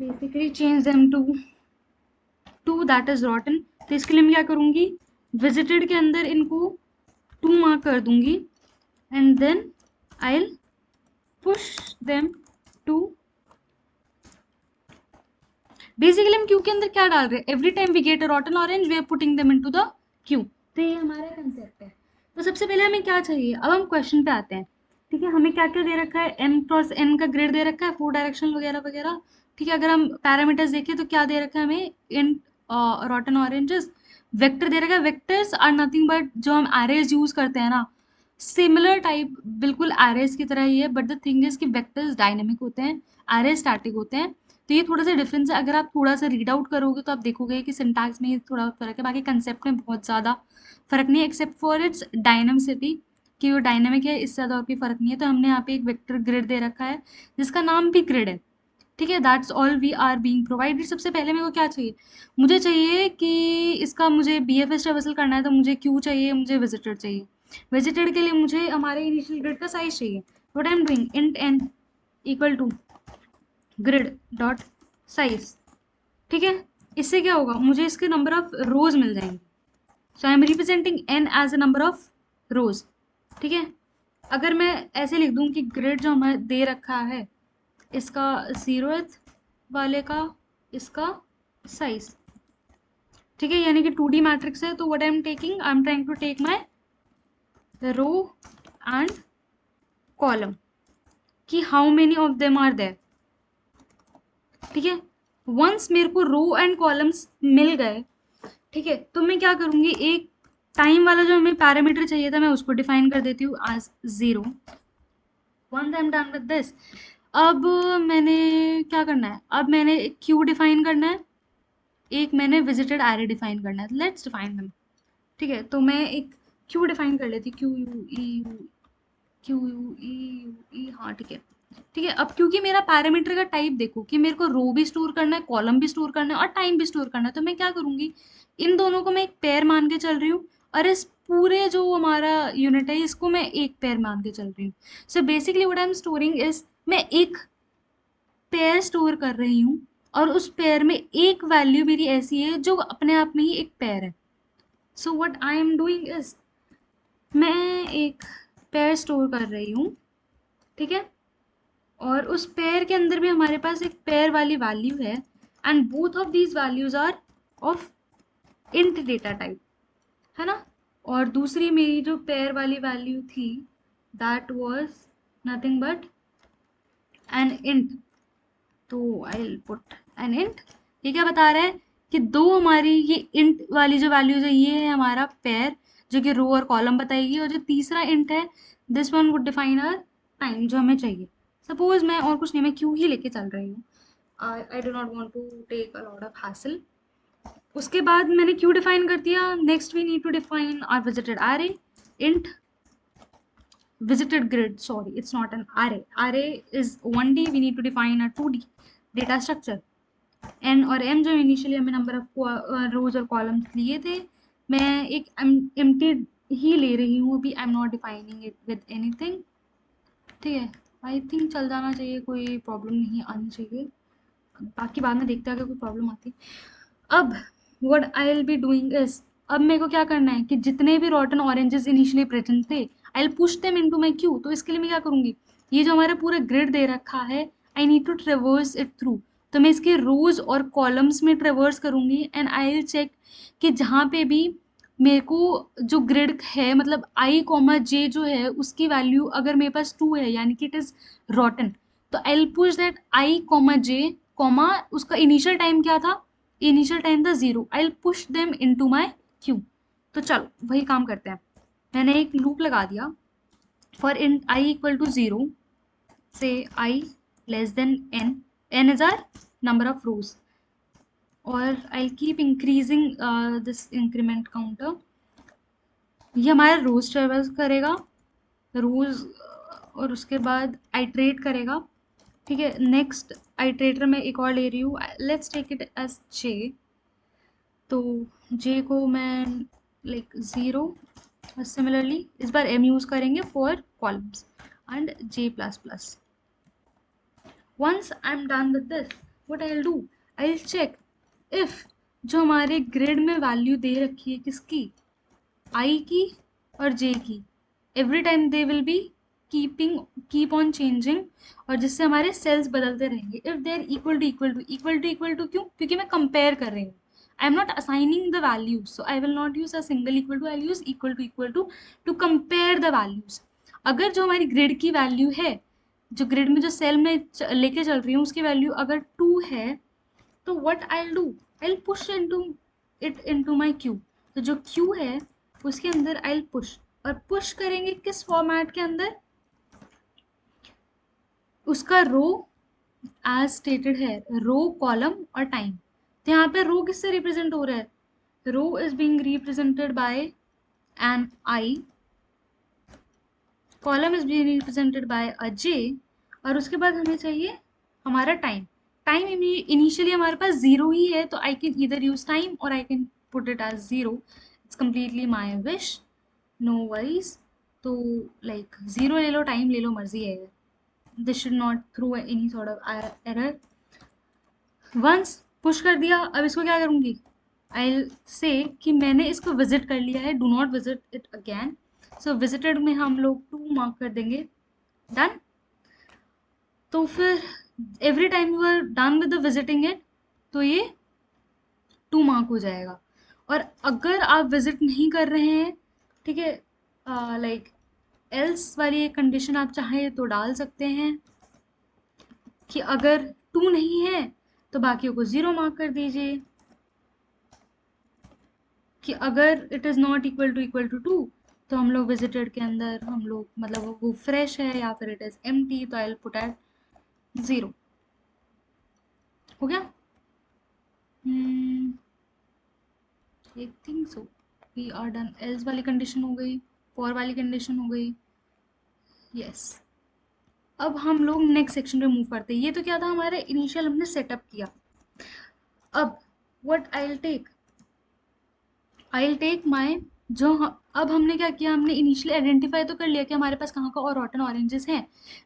basically change them to 2, that is rotten। तो इसके लिए मैं क्या करूँगी, visited के अंदर इनको 2 मार्क कर दूंगी, and then I'll push them to, basically हम क्यू के अंदर क्या डाल रहे हैं, every time we get a rotten orange we are putting them into the queue. तो ये हमारा कंसेप्ट है। तो सबसे पहले हमें क्या चाहिए, अब हम क्वेश्चन पे आते हैं। ठीक है, हमें क्या क्या दे रखा है, m क्रॉस n का ग्रिड दे रखा है, 4 डायरेक्शन वगैरह वगैरह। ठीक है, अगर हम पैरामीटर्स देखें तो क्या दे रखा है हमें, इन रॉटन ऑरेंजेस। वेक्टर दे रखा है, वेक्टर्स आर नथिंग बट जो हम एरेज यूज करते हैं ना, सिमिलर टाइप बिल्कुल एरेज की तरह ही है, बट द थिंग इज कि वेक्टर्स डायनेमिक होते हैं, एरेज स्टैटिक होते हैं। तो ये थोड़ा सा डिफरेंस है, अगर आप थोड़ा सा रीड आउट करोगे तो आप देखोगे कि सिंटैक्स में ये थोड़ा फर्क है, बाकी कंसेप्ट में बहुत ज़्यादा फर्क नहीं है, एक्सेप्ट फॉर इट्स डायनेमिसिटी, कि वो डायनेमिक है, इससे ज़्यादा और कोई फर्क नहीं है। तो हमने यहाँ पे एक वेक्टर ग्रिड दे रखा है जिसका नाम भी ग्रिड है। ठीक है, that's all we are being provided. सबसे पहले मेरे को क्या चाहिए, मुझे चाहिए कि इसका मुझे बी एफ एस ट्रेवर्सल करना है, तो मुझे क्यू चाहिए, मुझे विजिटर चाहिए। विजिटर के लिए मुझे हमारे इनिशियल ग्रिड का साइज चाहिए। What I am doing, int n equal to grid dot size. ठीक है, इससे क्या होगा, मुझे इसके नंबर ऑफ रोज मिल जाएंगे। So I am representing n as a number of rows. ठीक है, अगर मैं ऐसे लिख दूं कि ग्रिड जो हमें दे रखा है, इसका 0th वाले का इसका साइज। ठीक है, यानी कि 2D मैट्रिक्स है, तो what I am taking, I am trying to take my row and column, कि how many of them are there. ठीक है, वंस मेरे को रो एंड कॉलम्स मिल गए, ठीक है, तो मैं क्या करूंगी, एक टाइम वाला जो हमें पैरामीटर चाहिए था मैं उसको डिफाइन कर देती हूँ as 0। Once I am done with this, अब मैंने क्या करना है, अब मैंने क्यू डिफाइन करना है, एक मैंने विजिटेड एरे डिफाइन करना है। Let's define them. ठीक है, तो मैं एक क्यू डिफाइन कर लेती, Q U E U, Q U E E, हाँ ठीक है। ठीक है, अब क्योंकि मेरा पैरामीटर का टाइप देखो कि मेरे को रो भी स्टोर करना है, कॉलम भी स्टोर करना है और टाइम भी स्टोर करना है, तो मैं क्या करूंगी, इन दोनों को मैं एक पेयर मान के चल रही हूँ, और इस पूरे जो हमारा यूनिट है इसको मैं एक पेयर मान के चल रही हूँ। So basically what I am storing is, मैं एक पेयर स्टोर कर रही हूँ, और उस पेयर में एक वैल्यू मेरी ऐसी है जो अपने आप में ही एक पेयर है। सो what I am doing is, मैं एक पेयर स्टोर कर रही हूँ। ठीक है, और उस पेयर के अंदर भी हमारे पास एक पेयर वाली वैल्यू है, and both of these values are of int data type, है ना। और दूसरी मेरी जो पेयर वाली वैल्यू थी, that was nothing but an int. तो I will put an int. ये क्या बता रहा है कि दो हमारी ये इंट वाली जो वैल्यूज है, ये है हमारा पेयर जो कि रो और कॉलम बताएगी, और जो तीसरा इंट है, this one would define our time जो हमें चाहिए। सपोज मैं और कुछ नहीं, मैं क्यू ही लेके चल रही हूँ, I do not want to take a lot of hassle. उसके बाद मैंने क्यू डिफाइन कर दिया, next we need to define our visited array, int visited grid, sorry, it's not an array. Array is 1D, we need to define a 2D data structure। n और m जो initially हमें number of rows और columns लिए थे, मैं एक empty ही ले रही हूँ अभी, आई am not defining it with anything. ठीक है, आई थिंक चल जाना चाहिए, कोई प्रॉब्लम नहीं आनी चाहिए, बाकी बाद में देखते हैं अगर कोई प्रॉब्लम आती है। अब what I will be doing is, अब मेरे को क्या करना है कि जितने भी रॉटन ऑरेंजेस इनिशियली प्रेजेंट थे, I will push them into my Q. तो इसके लिए मैं क्या करूंगी, ये जो हमारा पूरा ग्रिड दे रखा है, I need to traverse it through, तो मैं इसके रोज और कॉलम्स में ट्रेवर्स करूंगी, एंड आई विल चेक कि जहाँ पे भी मेरे को जो ग्रिड है, मतलब आई कॉमा जे जो है उसकी वैल्यू अगर मेरे पास 2 है, यानी कि इट इज रॉटन, तो I will push that I comma J comma, उसका इनिशियल टाइम क्या था, इनिशियल टाइम था 0, I will push them into my Q. तो चलो वही काम करते हैं। मैंने एक लूप लगा दिया, for in i equal to 0 से i less than n, n is our number of rows, और I keep increasing this increment counter. ये हमारा रोज ट्रेवल्स करेगा, रोज, और उसके बाद आइट्रेट करेगा। ठीक है, नेक्स्ट आइट्रेटर में एक और ले रही हूँ, let's take it as j. तो जे को मैं लाइक 0, सिमिलरली इस बार एम यूज करेंगे for columns, and j plus plus. Once I am done with this, what I will do, I will check if जो हमारे ग्रिड में value दे रखी है किसकी, आई की और जे की, every time they will be keep on changing, और जिससे हमारे सेल्स बदलते रहेंगे। If they are equal to equal to equal to equal to, क्यों? क्योंकि मैं कंपेयर कर रही हूँ, I am not assigning the values, so I will not use a single equal to, I use equal to compare the values. अगर जो हमारी grid की वैल्यू है, जो ग्रिड में जो सेल में लेके चल रही हूँ उसकी वैल्यू अगर 2 है, तो what I do, I push into my Q. तो जो क्यू है उसके अंदर आई पुश, और पुश करेंगे किस फॉर्मेट के अंदर? उसका रो एज स्टेटेड है, रो कॉलम और टाइम। तो यहाँ पे रो किससे रिप्रेजेंट हो रहा है? Row is being represented by an i, column is being represented by a j, और उसके बाद हमें चाहिए हमारा टाइम। टाइम इनिशियली हमारे पास जीरो ही है, तो I can either use time और I can put it as zero, it's completely my wish, no worries. तो लाइक जीरो ले लो, टाइम ले लो, मर्जी है, this should not through any sort of error. Once push कर दिया, अब इसको क्या करूंगी? आई से कि मैंने इसको विजिट कर लिया है, do not visit it again. So visited में हम लोग 2 मार्क कर देंगे, डन। तो फिर every time you are done with the visiting it, तो ये 2 मार्क हो जाएगा। और अगर आप विजिट नहीं कर रहे हैं, ठीक है, लाइक एल्स वाली एक कंडीशन आप चाहें तो डाल सकते हैं कि अगर 2 नहीं है तो बाकियों को 0 मार्क कर दीजिए, कि अगर it is not equal to 2, तो हम लोग विजिटेड के अंदर हम लोग मतलब वो फ्रेश है या फिर इट इज़ एम्प्टी, तो आई विल पुट एट 0। हो गया? I think so we are done. Else वाली कंडीशन हो गई, फॉर वाली कंडीशन हो गई, यस। अब हम लोग नेक्स्ट सेक्शन पे मूव करते हैं। ये तो क्या था हमारा इनिशियल, हमने सेटअप किया। अब what I will take my अब हमने क्या किया, हमने इनिशियली आइडेंटिफाई तो कर लिया कि हमारे पास कहाँ का और रॉटन ऑरेंजेस हैं।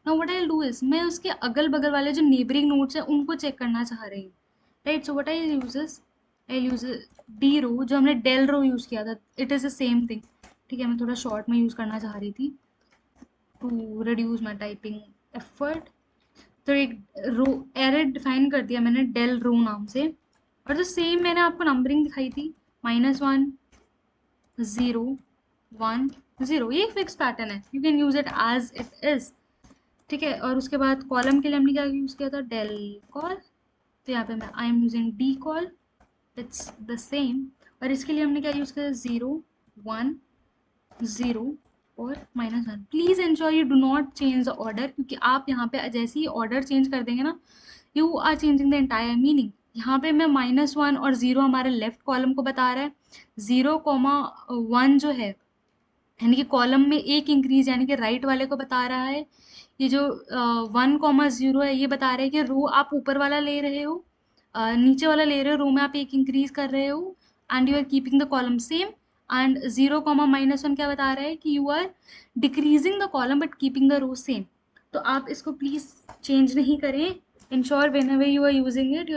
Now what I will do is, मैं उसके अगल बगल वाले जो नेबरिंग नोड्स हैं उनको चेक करना चाह रही हूँ, right. So what I use the row, जो हमने डेल रो यूज किया था, it is the same thing. ठीक है, मैं थोड़ा शॉर्ट में यूज करना चाह रही थी to reduce my typing effort. तो एक रो एरे डिफाइन कर दिया मैंने डेल रो नाम से, और जो सेम मैंने आपको नंबरिंग दिखाई थी, -1 0 1 0, ये फिक्स पैटर्न है, you can use it as it is. ठीक है, और उसके बाद कॉलम के लिए हमने क्या यूज किया था? Del col. तो यहाँ पे मैं I am using d col, it's the same. और इसके लिए हमने क्या यूज किया? 0 1 0 और -1। Please ensure you do not change the order, क्योंकि आप यहाँ पे जैसे ही ऑर्डर चेंज कर देंगे ना, you are changing the entire meaning. यहाँ पे मैं -1 और 0 हमारे लेफ्ट कॉलम को बता रहा है, 0, 1 जो है यानी कि कॉलम में एक इंक्रीज यानी कि राइट वाले को बता रहा है। ये जो 1, 0 है ये बता रहा है कि रो आप ऊपर वाला ले रहे हो, नीचे वाला ले रहे हो, रो में आप एक इंक्रीज कर रहे हो, and you are keeping the column same. And 0, -1 क्या बता रहा है कि you are decreasing the column but keeping the row same. तो आप इसको प्लीज चेंज नहीं करें, ensure whenever you are using it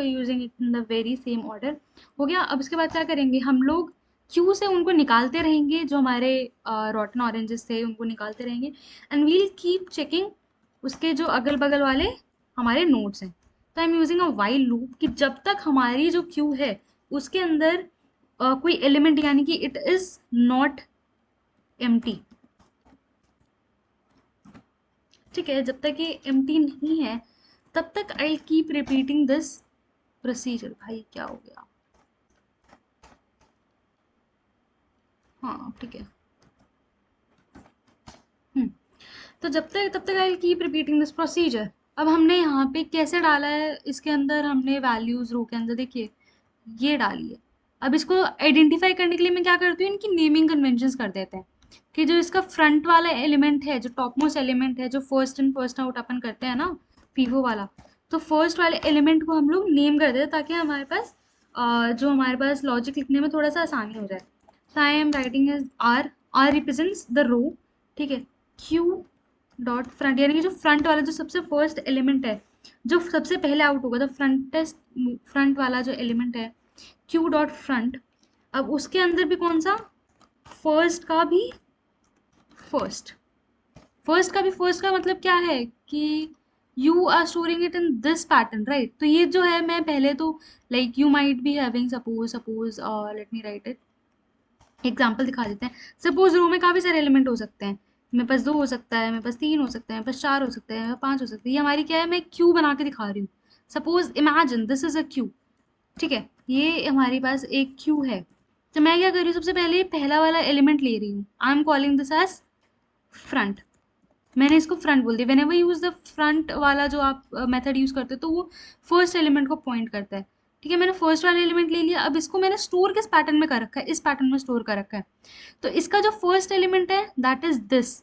in the very same order. हो गया। अब इसके बाद क्या करेंगे हम लोग? क्यू से उनको निकालते रहेंगे, जो हमारे रॉटन ऑरेंजेस थे उनको निकालते रहेंगे, एंड वील कीप चेकिंग उसके जो अगल बगल वाले हमारे नोड्स हैं। तो I am using a while loop कि जब तक हमारी जो क्यू है उसके अंदर कोई एलिमेंट यानी कि इट इज नॉट एम्प्टी, ठीक है, जब तक ये एम्प्टी नहीं है तब तक I keep repeating this procedure. भाई क्या हो गया? हाँ ठीक है। हम्म तो जब तक तब तक I keep repeating this procedure. अब हमने यहाँ पे कैसे डाला है, इसके अंदर हमने वैल्यूज रो के अंदर देखिए ये डाली है। अब इसको आइडेंटिफाई करने के लिए मैं क्या करती हूँ, इनकी नेमिंग कन्वेंशंस कर देते हैं कि जो इसका फ्रंट वाला एलिमेंट है, जो टॉप मोस्ट एलिमेंट है, जो फर्स्ट इन फर्स्ट आउट अपन करते हैं ना, पीवो वाला, तो फर्स्ट वाले एलिमेंट को हम लोग नेम कर देते हैं ताकि हमारे पास जो हमारे पास लॉजिक लिखने में थोड़ा सा आसानी हो जाए। So I am writing as R, R represents the row, ठीक है। क्यू डॉट फ्रंट यानी कि जो फ्रंट वाला जो सबसे फर्स्ट एलिमेंट है, जो सबसे पहले आउट होगा, तो फ्रंट वाला जो एलिमेंट है क्यू डॉट फ्रंट। अब उसके अंदर भी कौन सा? फर्स्ट का भी फर्स्ट, फर्स्ट का मतलब क्या है कि you are storing it in this pattern, right? तो ये जो है, मैं पहले तो like you might be having, suppose let me write it, example दिखा देते हैं। सपोज रो में काफी सारे एलिमेंट हो सकते हैं, मेरे पास 2 हो सकता है, मेरे पास 3 हो सकते हैं, मेरे पास 4 हो सकते हैं, मेरे पास 5 हो सकते हैं। ये हमारी क्या है, मैं क्यू बना के दिखा रही हूँ। Suppose imagine this is a Q, ठीक है? ये हमारे पास एक क्यू है। तो मैं क्या कर रही हूँ, सबसे पहले पहला वाला एलिमेंट ले रही हूँ। I am calling this as front. मैंने इसको फ्रंट बोल दिया। Whenever use the front वाला जो आप मेथड यूज करते हो, तो वो फर्स्ट एलिमेंट को पॉइंट करता है। ठीक है, मैंने फर्स्ट वाला एलिमेंट ले लिया। अब इसको मैंने स्टोर किस पैटर्न में कर रखा है, इस पैटर्न में स्टोर कर रखा है। तो इसका जो फर्स्ट एलिमेंट है दैट इज दिस,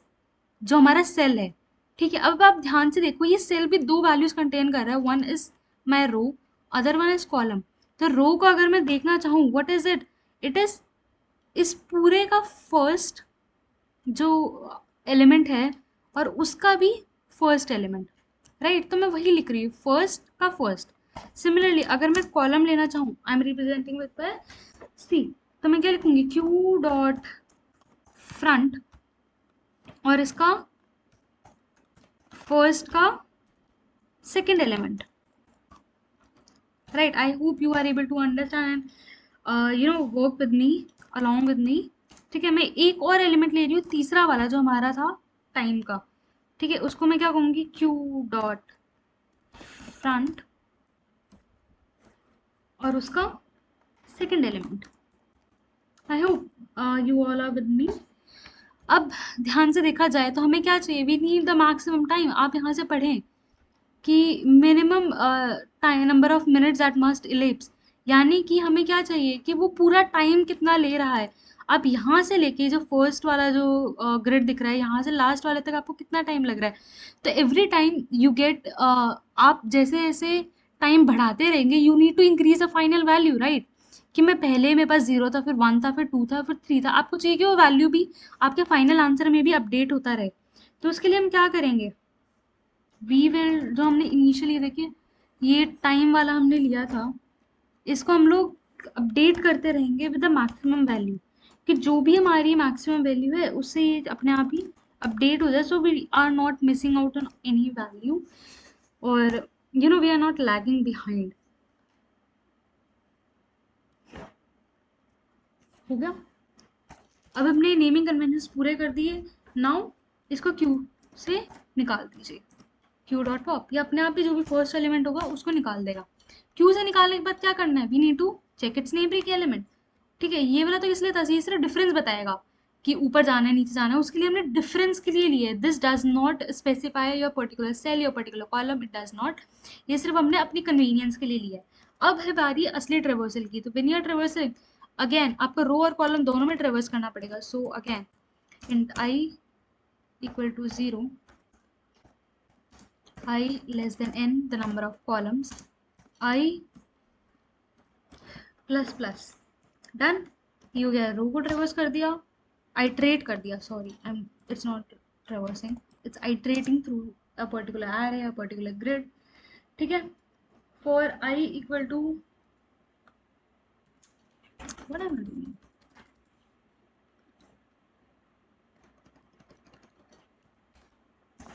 जो हमारा सेल है। ठीक है, अब आप ध्यान से देखो, ये सेल भी 2 वैल्यूज कंटेन कर रहा है। One is my row, other one is column. तो रो को अगर मैं देखना चाहूँ, what is it, it is इस पूरे का फर्स्ट जो एलिमेंट है, और उसका भी फर्स्ट एलिमेंट, राइट? तो मैं वही लिख रही हूँ, फर्स्ट का फर्स्ट। सिमिलरली अगर मैं कॉलम लेना चाहूँ, I am representing with c, तो मैं क्या लिखूंगी, क्यू डॉट फ्रंट, और इसका फर्स्ट का second element, right? I hope you are able to understand and work with me, along with me. ठीक है, मैं एक और एलिमेंट ले रही हूँ, तीसरा वाला जो हमारा था टाइम का। ठीक है, उसको मैं क्या कहूंगी, क्यू डॉट फ्रंट, और उसका second element. I hope you all are with me. अब ध्यान से देखा जाए तो हमें क्या चाहिए, we need the maximum time. आप यहाँ से पढ़ें कि minimum time, number of minutes that must elapse, यानी कि हमें क्या चाहिए कि वो पूरा टाइम कितना ले रहा है। आप यहाँ से लेके जो फर्स्ट वाला जो ग्रिड दिख रहा है, यहाँ से लास्ट वाले तक आपको कितना टाइम लग रहा है। तो एवरी टाइम यू गेट, आप जैसे जैसे टाइम बढ़ाते रहेंगे, you need to increase the final value, right? कि मैं पहले मेरे पास 0 था, फिर 1 था, फिर 2 था, फिर 3 था। आपको चाहिए कि वो वैल्यू भी आपके फाइनल आंसर में भी अपडेट होता रहे। तो उसके लिए हम क्या करेंगे, वी विल, जो हमने इनिशियली देखिए ये टाइम वाला हमने लिया था, इसको हम लोग अपडेट करते रहेंगे विद द मैक्सिमम वैल्यू, कि जो भी हमारी मैक्सिमम वैल्यू है उससे ये अपने आप ही अपडेट हो जाए, so we are not missing out on any value, और we are not lagging behind. हो गया? अब हमने नेमिंग कन्वेंशंस पूरे कर दिए। नाउ इसको क्यू से निकाल दीजिए। क्यू डॉट पॉप, ये अपने आप ही जो भी फर्स्ट एलिमेंट होगा उसको निकाल देगा। क्यू से निकालने के बाद क्या करना है, we need to check its neighbouring element. ठीक है, ये वाला तो इसलिए था, ये सिर्फ डिफरेंस बताएगा कि ऊपर जाना है नीचे जाना है, उसके लिए हमने डिफरेंस के लिए लिया है। This does not specify your particular cell, your particular column, it does not. ये सिर्फ हमने अपनी कन्वीनियंस के लिए लिया है। अब है बारी असली ट्रेवर्सल की। तो when you are traversing, again आपको रो और कॉलम दोनों में ट्रेवर्स करना पड़ेगा। So again int i equal to 0, I less than n the number of columns, I plus plus, done. ये हो गया, रो को ट्रेवर्स कर दिया, आइट्रेट कर दिया, sorry I am, it's not traversing, it's iterating through a particular array, a particular grid. ठीक है, for i equal to, what I am doing,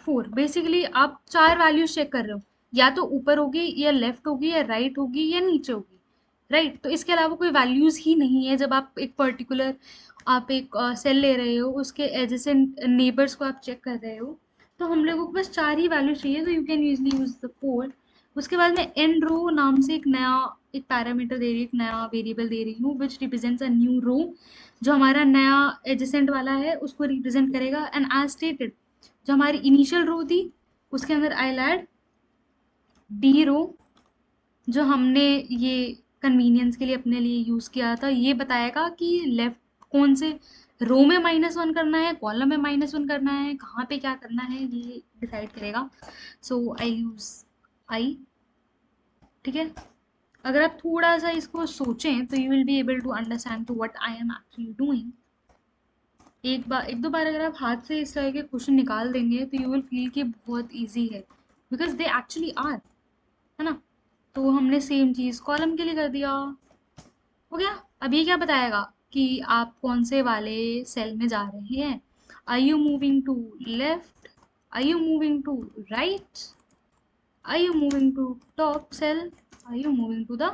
4। Basically आप 4 वैल्यूज चेक कर रहे हो, या तो ऊपर होगी, या लेफ्ट होगी, या राइट होगी, या नीचे होगी, राइट? तो इसके अलावा कोई वैल्यूज ही नहीं है। जब आप एक पर्टिकुलर, आप एक सेल ले रहे हो, उसके एडजेसेंट नेबर्स को आप चेक कर रहे हो, तो हम लोगों को बस 4 ही वैल्यू चाहिए, तो you can usually use the 4। उसके बाद मैं एंड रो नाम से एक नया, एक पैरामीटर दे रही हूँ, एक नया वेरिएबल दे रही हूँ, विच रिप्रेजेंट्स अ न्यू रो, जो हमारा नया एडजेसेंट वाला है उसको रिप्रेजेंट करेगा। एंड एज स्टेटेड, जो हमारी इनिशियल रो थी उसके अंदर आई ऐड डी रो, जो हमने ये कन्वीनियंस के लिए अपने लिए यूज किया था। ये बताएगा कि लेफ्ट कौन से रो में -1 करना है, कॉलम में -1 करना है, कहाँ पे क्या करना है, ये डिसाइड करेगा। So I use i. ठीक है, अगर आप थोड़ा सा इसको सोचें तो you will be able to understand to what I am actually doing. एक बार, एक दो बार अगर आप हाथ से इस तरह के क्वेश्चन निकाल देंगे तो यू विल फील कि बहुत इजी है, बिकॉज दे एक्चुअली आर, है ना? तो हमने सेम चीज कॉलम के लिए कर दिया। हो गया। अब ये क्या बताएगा कि आप कौन से वाले सेल में जा रहे हैं। Are you moving to left, Are you moving to right? Are you moving to top cell? Are you moving to the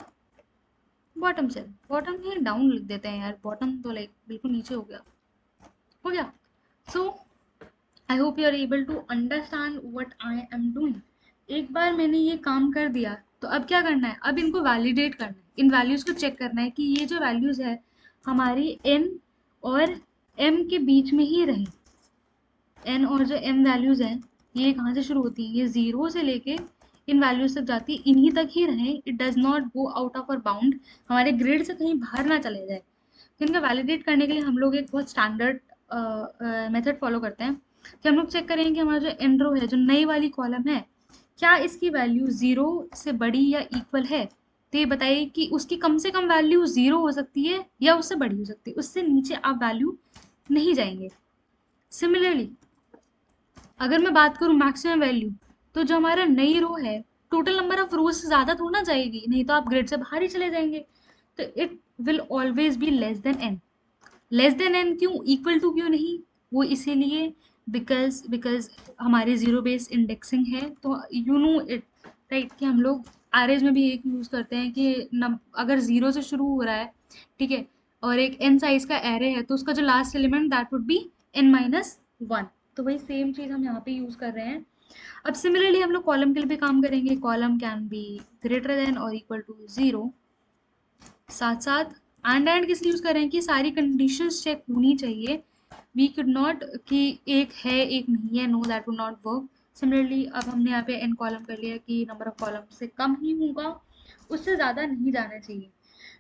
bottom cell? Bottom नहीं, डाउन लिख देते हैं यार, बॉटम तो लाइक बिल्कुल नीचे हो गया, हो गया. So I hope you are able to understand what I am doing. एक बार मैंने ये काम कर दिया तो अब क्या करना है, अब इनको वैलिडेट करना है, इन वैल्यूज को चेक करना है कि ये जो वैल्यूज है हमारी n और m के बीच में ही रहे. n और जो m वैल्यूज हैं ये कहाँ से शुरू होती हैं, ये 0 से लेके इन वैल्यूज तक जाती है, इन्हीं तक ही रहे. It does not go out of our bound, हमारे ग्रिड से कहीं बाहर ना चले जाए. तो इनका वैलिडेट करने के लिए हम लोग एक बहुत स्टैंडर्ड मेथड फॉलो करते हैं कि हम लोग चेक करेंगे कि हमारा जो एन रो है, जो नई वाली कॉलम है, क्या इसकी वैल्यू 0 से बड़ी या इक्वल है. तो ये बताइए कि उसकी कम से कम वैल्यू 0 हो सकती है या उससे बड़ी हो सकती है, उससे नीचे आप वैल्यू नहीं जाएंगे. सिमिलरली अगर मैं बात करूँ मैक्सिमम वैल्यू, तो जो हमारा नई रो है टोटल नंबर ऑफ रोज से ज़्यादा थोड़ा ना जाएगी, नहीं तो आप ग्रिड से बाहर ही चले जाएंगे. तो it will always be less than n. Less than n क्यों, इक्वल टू क्यों नहीं, वो इसीलिए बिकॉज हमारी जीरो बेस इंडेक्सिंग है. तो यू नो इट राइट कि हम लोग एरेज में भी एक यूज़ करते हैं कि अगर जीरो से शुरू हो रहा है, ठीक है, और एक एन साइज का एरे है, तो उसका जो last element that would be n minus one. तो वही सेम चीज़ हम यहाँ पे यूज़ कर रहे हैं. अब सिमिलरली हम लोग कॉलम के लिए भी काम करेंगे. Column can be greater than और इक्वल टू 0. साथ साथ एंड किस लिए यूज़ कर रहे हैं कि सारी कंडीशंस चेक होनी चाहिए. वी कुड नॉट कि एक है एक नहीं है, know that would not work. Similarly अब हमने यहाँ पे एन कॉलम कर लिया कि नंबर ऑफ कॉलम से कम ही होगा, उससे ज़्यादा नहीं जाना चाहिए.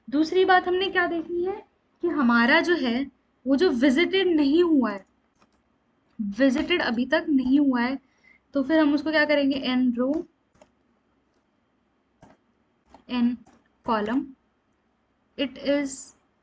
दूसरी बात हमने क्या देखनी है कि हमारा जो है वो जो विजिटेड नहीं हुआ है, विजिटेड अभी तक नहीं हुआ है, तो फिर हम उसको क्या करेंगे, n row n column it is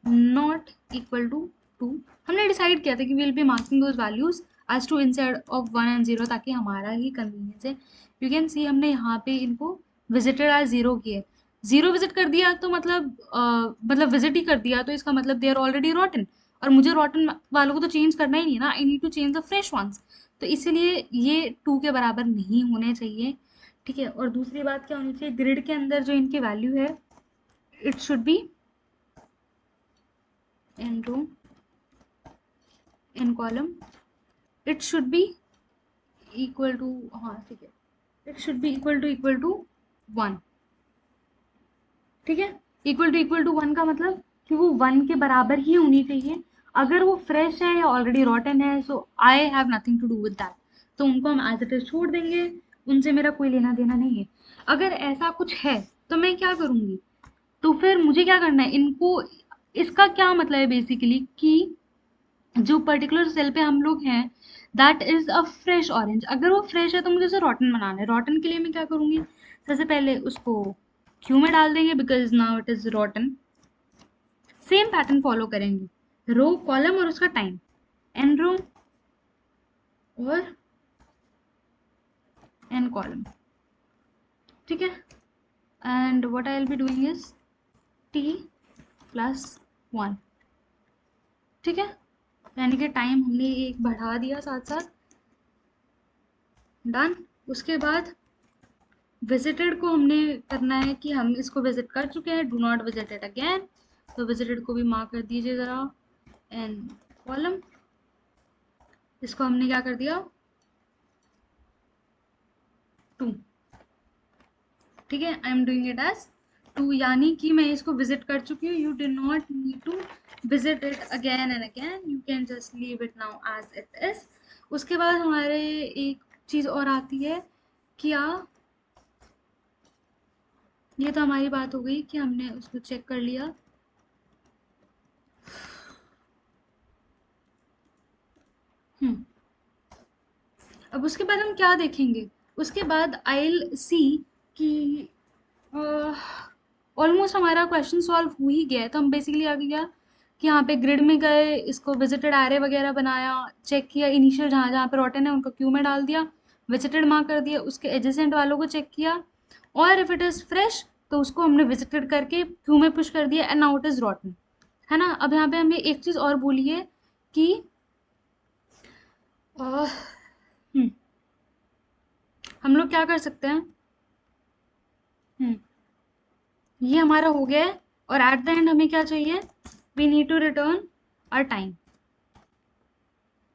not equal to 2. हमने डिसाइड किया था कि will be marking those values as two inside of 1 and 0 ताकि हमारा ही कन्वीनियंस है. यू कैन सी हमने यहाँ पे इनको विजिटेड एज 0 किए. 0 विजिट कर दिया तो मतलब विजिट ही कर दिया, तो इसका मतलब दे आर ऑलरेडी रॉटन, और मुझे रॉटन वालों को तो चेंज करना ही नहीं ना, I need to change the fresh ones. तो इसीलिए ये 2 के बराबर नहीं होने चाहिए, ठीक है. और दूसरी बात क्या होनी चाहिए, ग्रिड के अंदर जो इनकी वैल्यू है it should B in row in column it should be equal to, हाँ ठीक है, it should be equal to 1. ठीक है, equal to 1 का मतलब कि वो 1 के बराबर ही होनी चाहिए. अगर वो फ्रेश है या ऑलरेडी रॉटन है, so I have nothing to do with that, तो उनको हम एज इट इज छोड़ देंगे, उनसे मेरा कोई लेना देना नहीं है. अगर ऐसा कुछ है तो मैं क्या करूँगी, तो फिर मुझे क्या करना है, इनको, इसका क्या मतलब है बेसिकली कि जो पर्टिकुलर सेल पे हम लोग हैं that is a fresh orange. अगर वो फ्रेश है तो मुझे उसे रॉटन बनाना है. रॉटन के लिए मैं क्या करूँगी, सबसे पहले उसको क्यू में डाल देंगे because now it is रॉटन. Same pattern follow करेंगे, रो कॉलम और उसका टाइम, एन रो और एन कॉलम, ठीक है. And what I will be doing is T plus 1, ठीक है. यानी कि टाइम हमने एक बढ़ा दिया साथ साथ, डन. उसके बाद विजिटेड को हमने करना है कि हम इसको विजिट कर चुके हैं, do not visit it again. तो विजिटेड को भी मार्क कर दीजिए ज़रा, एंड कॉलम इसको हमने क्या कर दिया 2, ठीक है. I am doing it as 2, यानी कि मैं इसको विजिट कर चुकी हूँ. You do not need to visit it again and again, you can just leave it now as it is. उसके बाद हमारे एक चीज़ और आती है, क्या, ये तो हमारी बात हो गई कि हमने उसको चेक कर लिया. अब उसके बाद हम क्या देखेंगे, उसके बाद आई विल सी कि ऑलमोस्ट हमारा क्वेश्चन सॉल्व हो ही गया है. तो हम बेसिकली आ गया कि यहाँ पे ग्रिड में गए, इसको विजिटेड एरे वगैरह बनाया, चेक किया, इनिशियल जहाँ जहाँ पे रॉटन है उनको क्यू में डाल दिया, विजिटेड मार्क कर दिया, उसके एडजेसेंट वालों को चेक किया, और इफ इट इज़ फ्रेश तो उसको हमने विजिटेड करके क्यू में पुश कर दिया, एंड नाउ इट इज़ रॉटन, है ना. अब यहाँ पे हमें एक चीज़ और बोली है कि हम लोग क्या कर सकते हैं, ये हमारा हो गया है, और एट द एंड हमें क्या चाहिए, we need to return our time.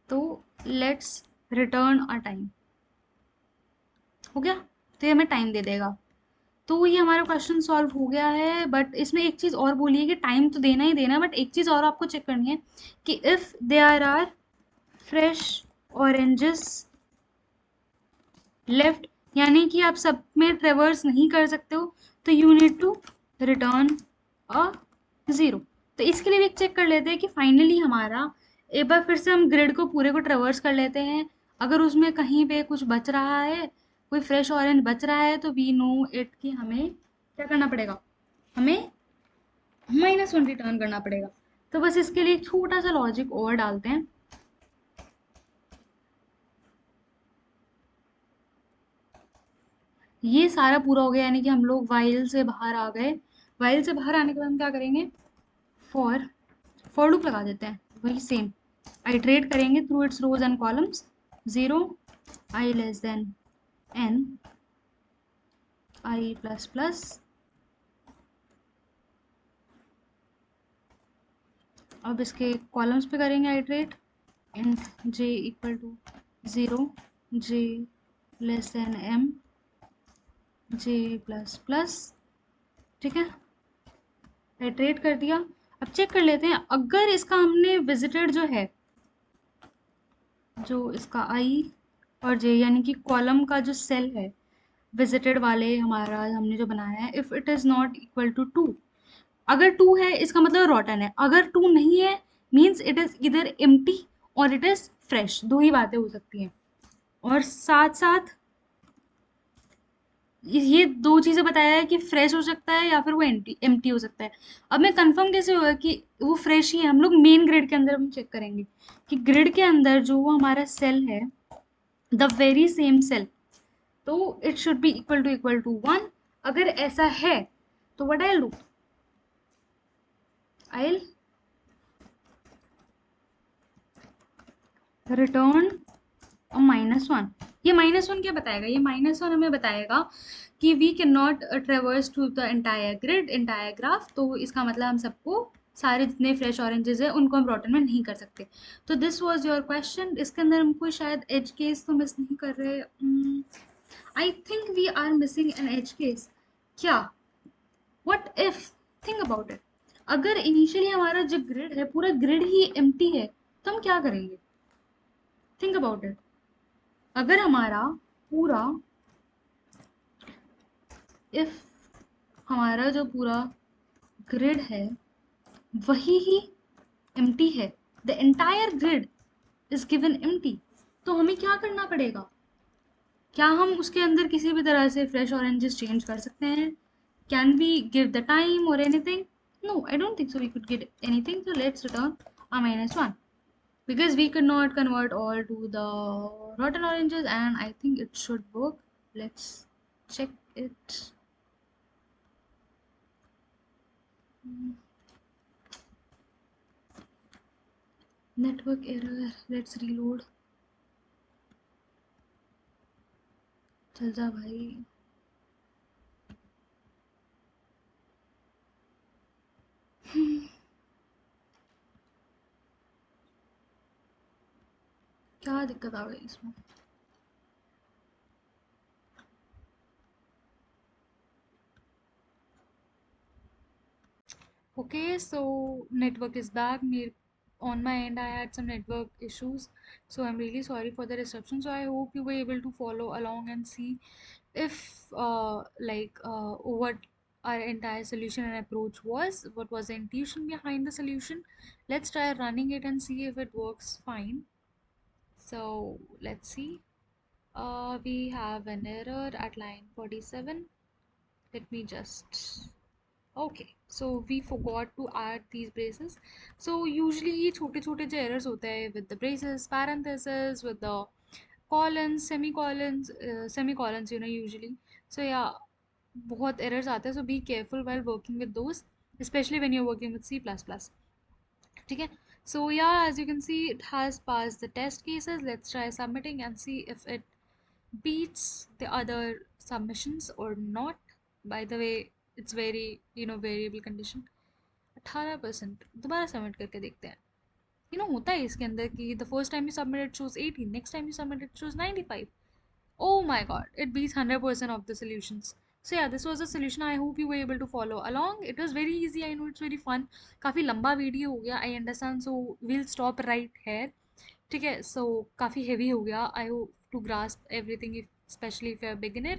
तो लेट्स रिटर्न आर टाइम, हो गया, तो ये हमें टाइम दे देगा। तो ये हमारा क्वेश्चन सॉल्व हो गया है, बट इसमें एक चीज़ और बोली है कि टाइम तो देना ही देना है, बट एक चीज़ और आपको चेक करनी है कि if there are fresh oranges left, यानी कि आप सब में ट्रेवर्स नहीं कर सकते हो, तो you need to return a zero. तो इसके लिए भी एक चेक कर लेते हैं कि फाइनली हमारा, एक बार फिर से हम ग्रिड को पूरे को ट्रेवर्स कर लेते हैं, अगर उसमें कहीं पे कुछ बच रहा है, कोई फ्रेश ऑरेंज बच रहा है, तो वी नो इट कि हमें क्या करना पड़ेगा, हमें -1 रिटर्न करना पड़ेगा। तो बस इसके लिए एक छोटा सा लॉजिक और डालते हैं। ये सारा पूरा हो गया, यानी कि हम लोग वाइल से बाहर आ गए। वाइल से बाहर आने के बाद हम क्या करेंगे, फॉर फॉर लूप लगा देते हैं, वही सेम आइट्रेट करेंगे through its rows and columns, 0 i less than n i plus plus. अब इसके कॉलम्स पे करेंगे iterate, int j equal to 0, j less than m, j plus plus. ठीक है, आइट्रेट कर दिया। अब चेक कर लेते हैं, अगर इसका हमने विजिटेड जो है, जो इसका i और j यानी कि कॉलम का जो सेल है विजिटेड वाले हमारा हमने जो बनाया है, if it is not equal to 2, अगर 2 है इसका मतलब रॉटन है, अगर 2 नहीं है मीन्स इट इज इधर एम्प्टी और इट इज फ्रेश, दो ही बातें हो सकती हैं। और साथ साथ ये दो चीजें बताया है कि फ्रेश हो सकता है या फिर वो एम्प्टी एम्प्टी हो सकता है। अब मैं कंफर्म कैसे होगा कि वो फ्रेश ही है, हम लोग मेन ग्रिड के अंदर हम चेक करेंगे कि ग्रिड के अंदर जो वो हमारा सेल है, द वेरी सेम सेल, तो it should be equal to 1। अगर ऐसा है तो what I do, I return -1। ये -1 क्या बताएगा, ये -1 हमें बताएगा कि we can not traverse to the entire grid, entire graph. तो इसका मतलब हम सबको, सारे जितने फ्रेश ऑरेंजेस है उनको हम रॉटन में नहीं कर सकते। तो दिस वाज योर क्वेश्चन। इसके अंदर हम कोई शायद एज केस तो मिस नहीं कर रहे, I think we are missing an edge case क्या, what if, think about it, अगर इनिशियली हमारा जो ग्रिड है पूरा ग्रिड ही एम्प्टी है, तो हम क्या करेंगे, थिंक अबाउट इट। अगर हमारा पूरा, इफ हमारा जो पूरा ग्रिड है वही ही एम्प्टी है, the entire grid is given empty, तो हमें क्या करना पड़ेगा, क्या हम उसके अंदर किसी भी तरह से फ्रेश ऑरेंजेस चेंज कर सकते हैं, can we give the time और anything, no I don't think so we could get anything, so let's return a -1 because we could not convert all to the rotten oranges, and I think it should work. Let's check it. Network error, let's reload। चल जा भाई। क्या दिक्कत आ गई इसमें, okay, so network is back. On my end I had some network issues, so I'm really sorry for the disruption. So I hope you were able to follow along and see if what our entire solution and approach was, what was the intuition behind the solution. Let's try running it and see if it works fine. So let's see. We have an error at line 47. Let me just, okay, so we forgot to add these braces. So usually ये छोटे छोटे जो errors होते हैं with the braces, parentheses, with the colons, semicolons, you know, usually. So yeah, बहुत errors आते हैं, so be careful while working with those, especially when you're working with C++. ठीक है, so yeah, as you can see it has passed the test cases. Let's try submitting and see if it beats the other submissions or not. By the way, it's very variable condition. 18% दोबारा submit करके देखते हैं. होता है इसके अंदर कि the first time you submit it shows 18, next time you submit it shows 95. Oh my god, it beats 100% of the solutions. So yeah, this was a solution. I hope you were able to follow along. It was very easy. I know it's very fun. काफ़ी लंबा video हो गया, I understand. So we'll stop right here. ठीक है, so काफ़ी heavy हो गया. I hope to grasp everything, if especially if you're a beginner.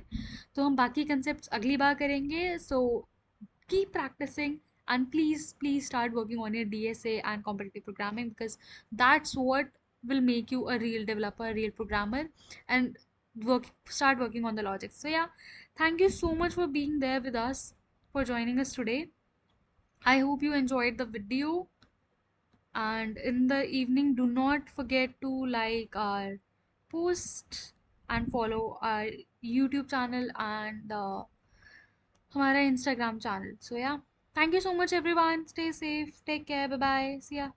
तो हम बाकी concepts अगली बार करेंगे. So keep practicing, and please start working on your DSA and competitive programming, because that's what will make you a real developer, a real programmer, and start working on the logic. So yeah, thank you so much for being there with us, for joining us today. I hope you enjoyed the video, and in the evening do not forget to like our post and follow our YouTube channel and हमारा Instagram channel. So yeah, thank you so much everyone. Stay safe. Take care. Bye bye. See ya.